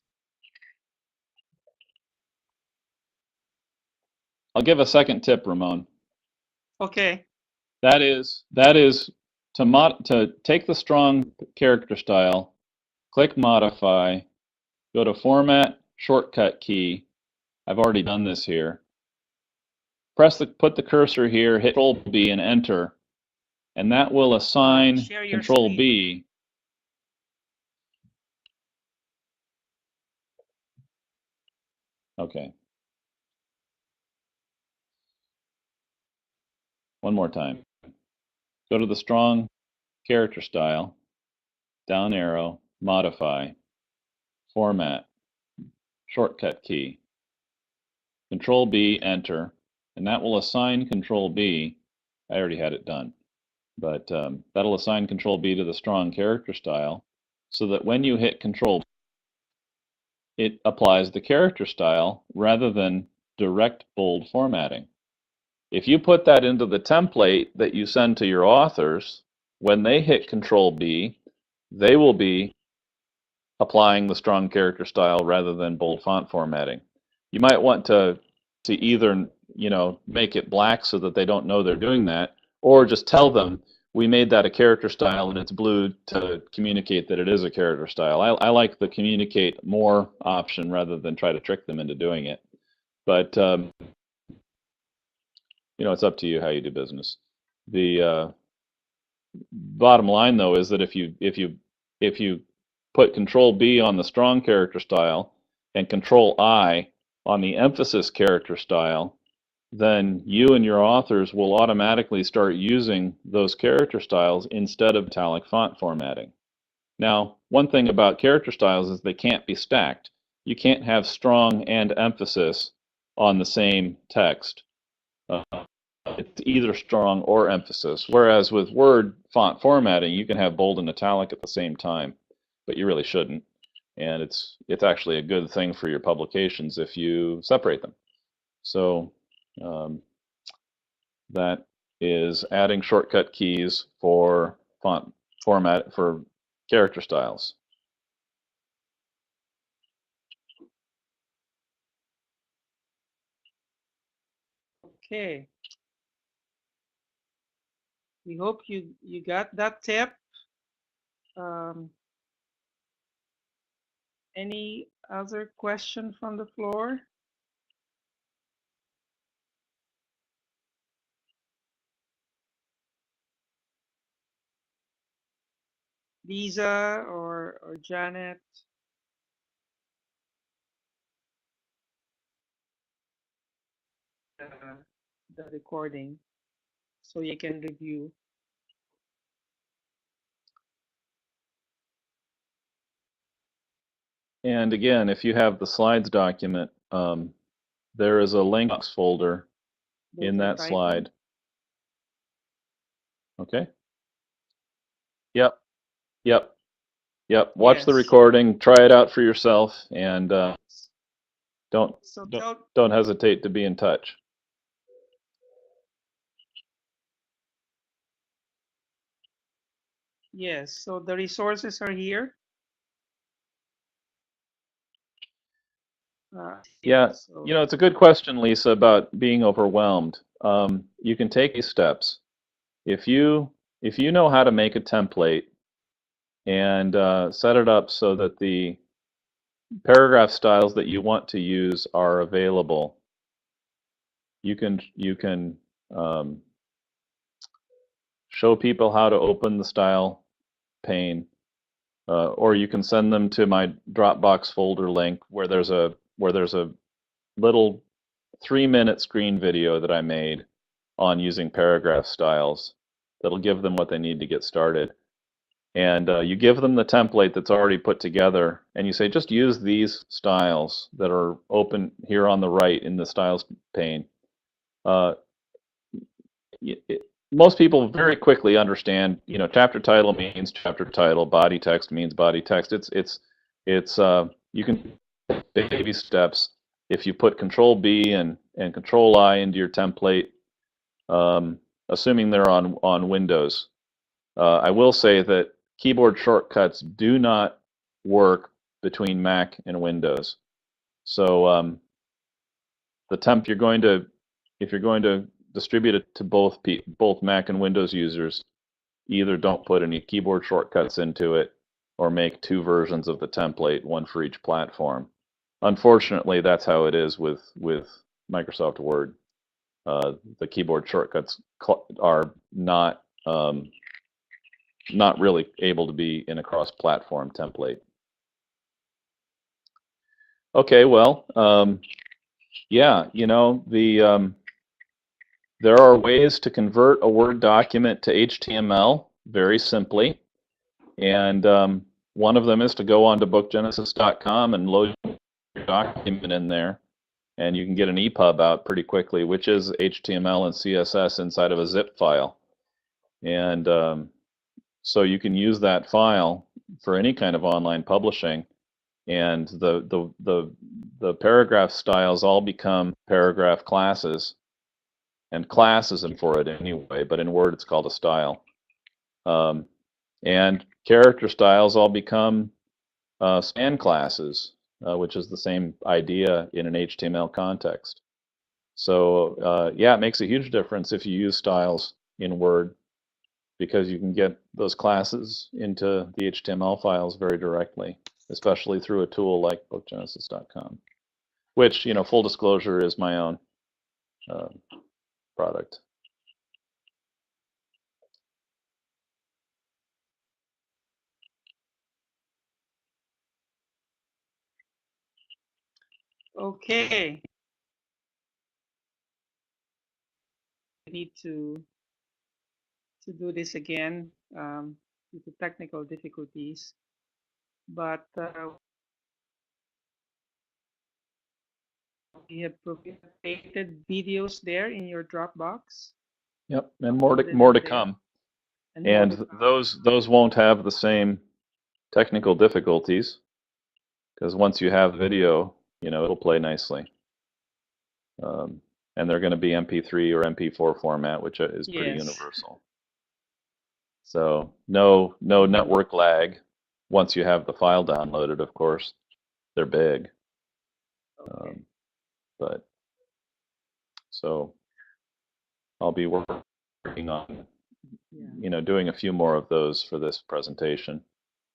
S2: I'll give a second tip, Ramon.
S1: Okay.
S2: That is to take the strong character style, click Modify, go to Format, Shortcut key. I've already done this here. Put the cursor here, hit Control B and Enter, and that will assign Control B. Okay. One more time. Go to the strong character style, down arrow, Modify, Format, Shortcut key, Control B, Enter, and that will assign Control B. I already had it done, but that'll assign Control B to the strong character style, so that when you hit Control B, it applies the character style rather than direct bold formatting. If you put that into the template that you send to your authors, when they hit Control B, they will be applying the strong character style rather than bold font formatting. You might want to either, make it black so that they don't know they're doing that, or just tell them we made that a character style and it's blue to communicate that it is a character style. I like the communicate more option rather than try to trick them into doing it. But it's up to you how you do business. The bottom line, though, is that if you put Control B on the strong character style and Control I on the emphasis character style, then you and your authors will automatically start using those character styles instead of italic font formatting. Now, one thing about character styles is they can't be stacked. You can't have strong and emphasis on the same text. It's either strong or emphasis, whereas with Word font formatting, you can have bold and italic at the same time, but you really shouldn't. And it's actually a good thing for your publications if you separate them. So that is adding shortcut keys for font format for character styles.
S1: Okay. We hope you got that tip. Any other question from the floor? Lisa or Janet? the recording so you can review.
S2: And again, if you have the slides document, there is a links folder in that slide. Okay. Yep. Yep. Yep. Watch the recording. Try it out for yourself, and don't hesitate to be in touch.
S1: Yes. So the resources are here.
S2: Yeah,
S1: so,
S2: you know, it's a good question, Lisa, about being overwhelmed. You can take these steps. If you know how to make a template and set it up so that the paragraph styles that you want to use are available, you can show people how to open the style pane, or you can send them to my Dropbox folder link where there's a little 3-minute screen video that I made on using paragraph styles that'll give them what they need to get started. And you give them the template that's already put together, and you say, just use these styles that are open here on the right in the styles pane. Most people very quickly understand, you know, chapter title means chapter title, body text means body text. It's you can baby steps. If you put Control B and Control I into your template, assuming they're on Windows. I will say that keyboard shortcuts do not work between Mac and Windows. So the temp if you're going to distribute it to both Mac and Windows users, either don't put any keyboard shortcuts into it or make 2 versions of the template, one for each platform. Unfortunately, that's how it is with Microsoft Word. The keyboard shortcuts are not really able to be in a cross-platform template. Okay, well, yeah, you know, there are ways to convert a Word document to HTML very simply, and one of them is to go onto bookgenesis.com and load your document in there, and you can get an EPUB out pretty quickly, which is HTML and CSS inside of a zip file. And so you can use that file for any kind of online publishing, and the paragraph styles all become paragraph classes, and class isn't for it anyway, but in Word it's called a style. And character styles all become span classes, which is the same idea in an HTML context. So yeah, it makes a huge difference if you use styles in Word, because you can get those classes into the HTML files very directly, especially through a tool like bookgenesis.com, which, you know, full disclosure, is my own product.
S1: Okay. I need to do this again due to technical difficulties, but we have provided videos there in your Dropbox.
S2: Yep, and more to come. And those won't have the same technical difficulties, because once you have video, you know, it'll play nicely. And they're going to be MP3 or MP4 format, which is pretty universal. So no network lag once you have the file downloaded, of course. They're big. Okay. But so I'll be working on, you know, doing a few more of those for this presentation.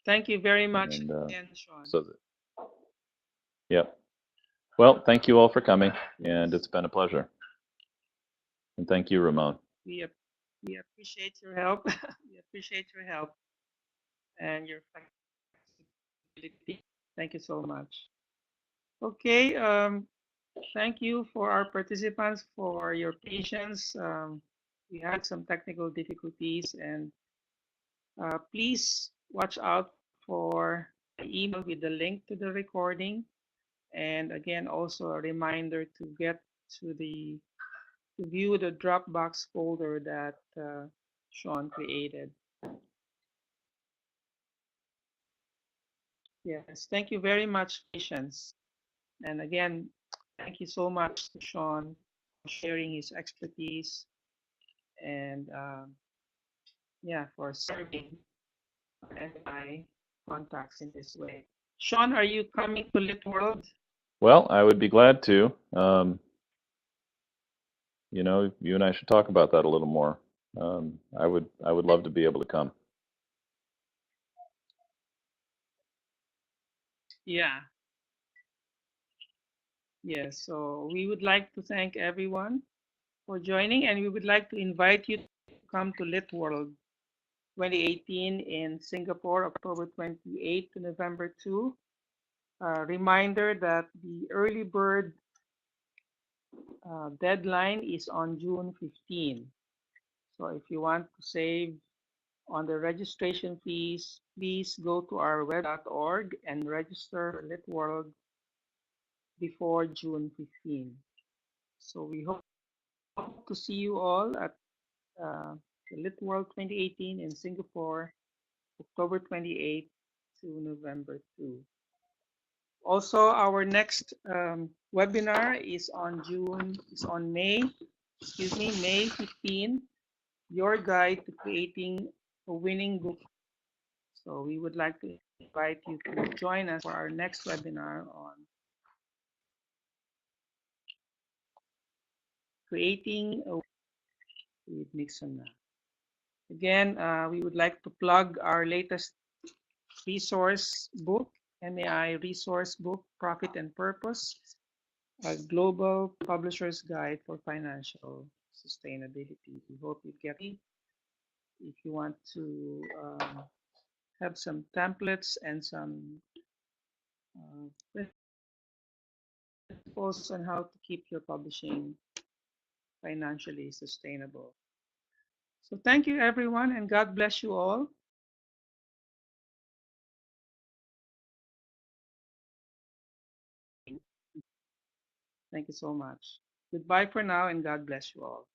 S1: Thank you very much again, Sean.
S2: Yep. Well, thank you all for coming, and it's been a pleasure. And thank you, Ramon.
S1: We appreciate your help. We appreciate your help and your flexibility. Thank you so much. Okay. Thank you for our participants for your patience. We had some technical difficulties, and please watch out for the email with the link to the recording. And again, also a reminder to get to the to view the Dropbox folder that Sean created. Yes, thank you very much, patience. And again, thank you so much to Sean for sharing his expertise and yeah, for serving MAI contacts in this way. Sean, are you coming to Lit World?
S2: Well, I would be glad to. You and I should talk about that a little more. I would love to be able to come.
S1: Yeah, yes. So we would like to thank everyone for joining, and we would like to invite you to come to Lit World 2018 in Singapore, October 28 to November 2. Reminder that the early bird deadline is on June 15. So if you want to save on the registration fees, please go to our web.org and register Lit World before June 15. So we hope to see you all at the Lit World 2018 in Singapore, October 28 to November 2. Also, our next webinar is on May 15, your guide to creating a winning book. So we would like to invite you to join us for our next webinar on creating a with Nixon. Again, we would like to plug our latest resource book, MAI resource book, Profit and Purpose, a global publisher's guide for financial sustainability. We hope you get it. If you want to have some templates and some principles on how to keep your publishing financially sustainable. So thank you, everyone, and God bless you all. Thank you so much. Goodbye for now, and God bless you all.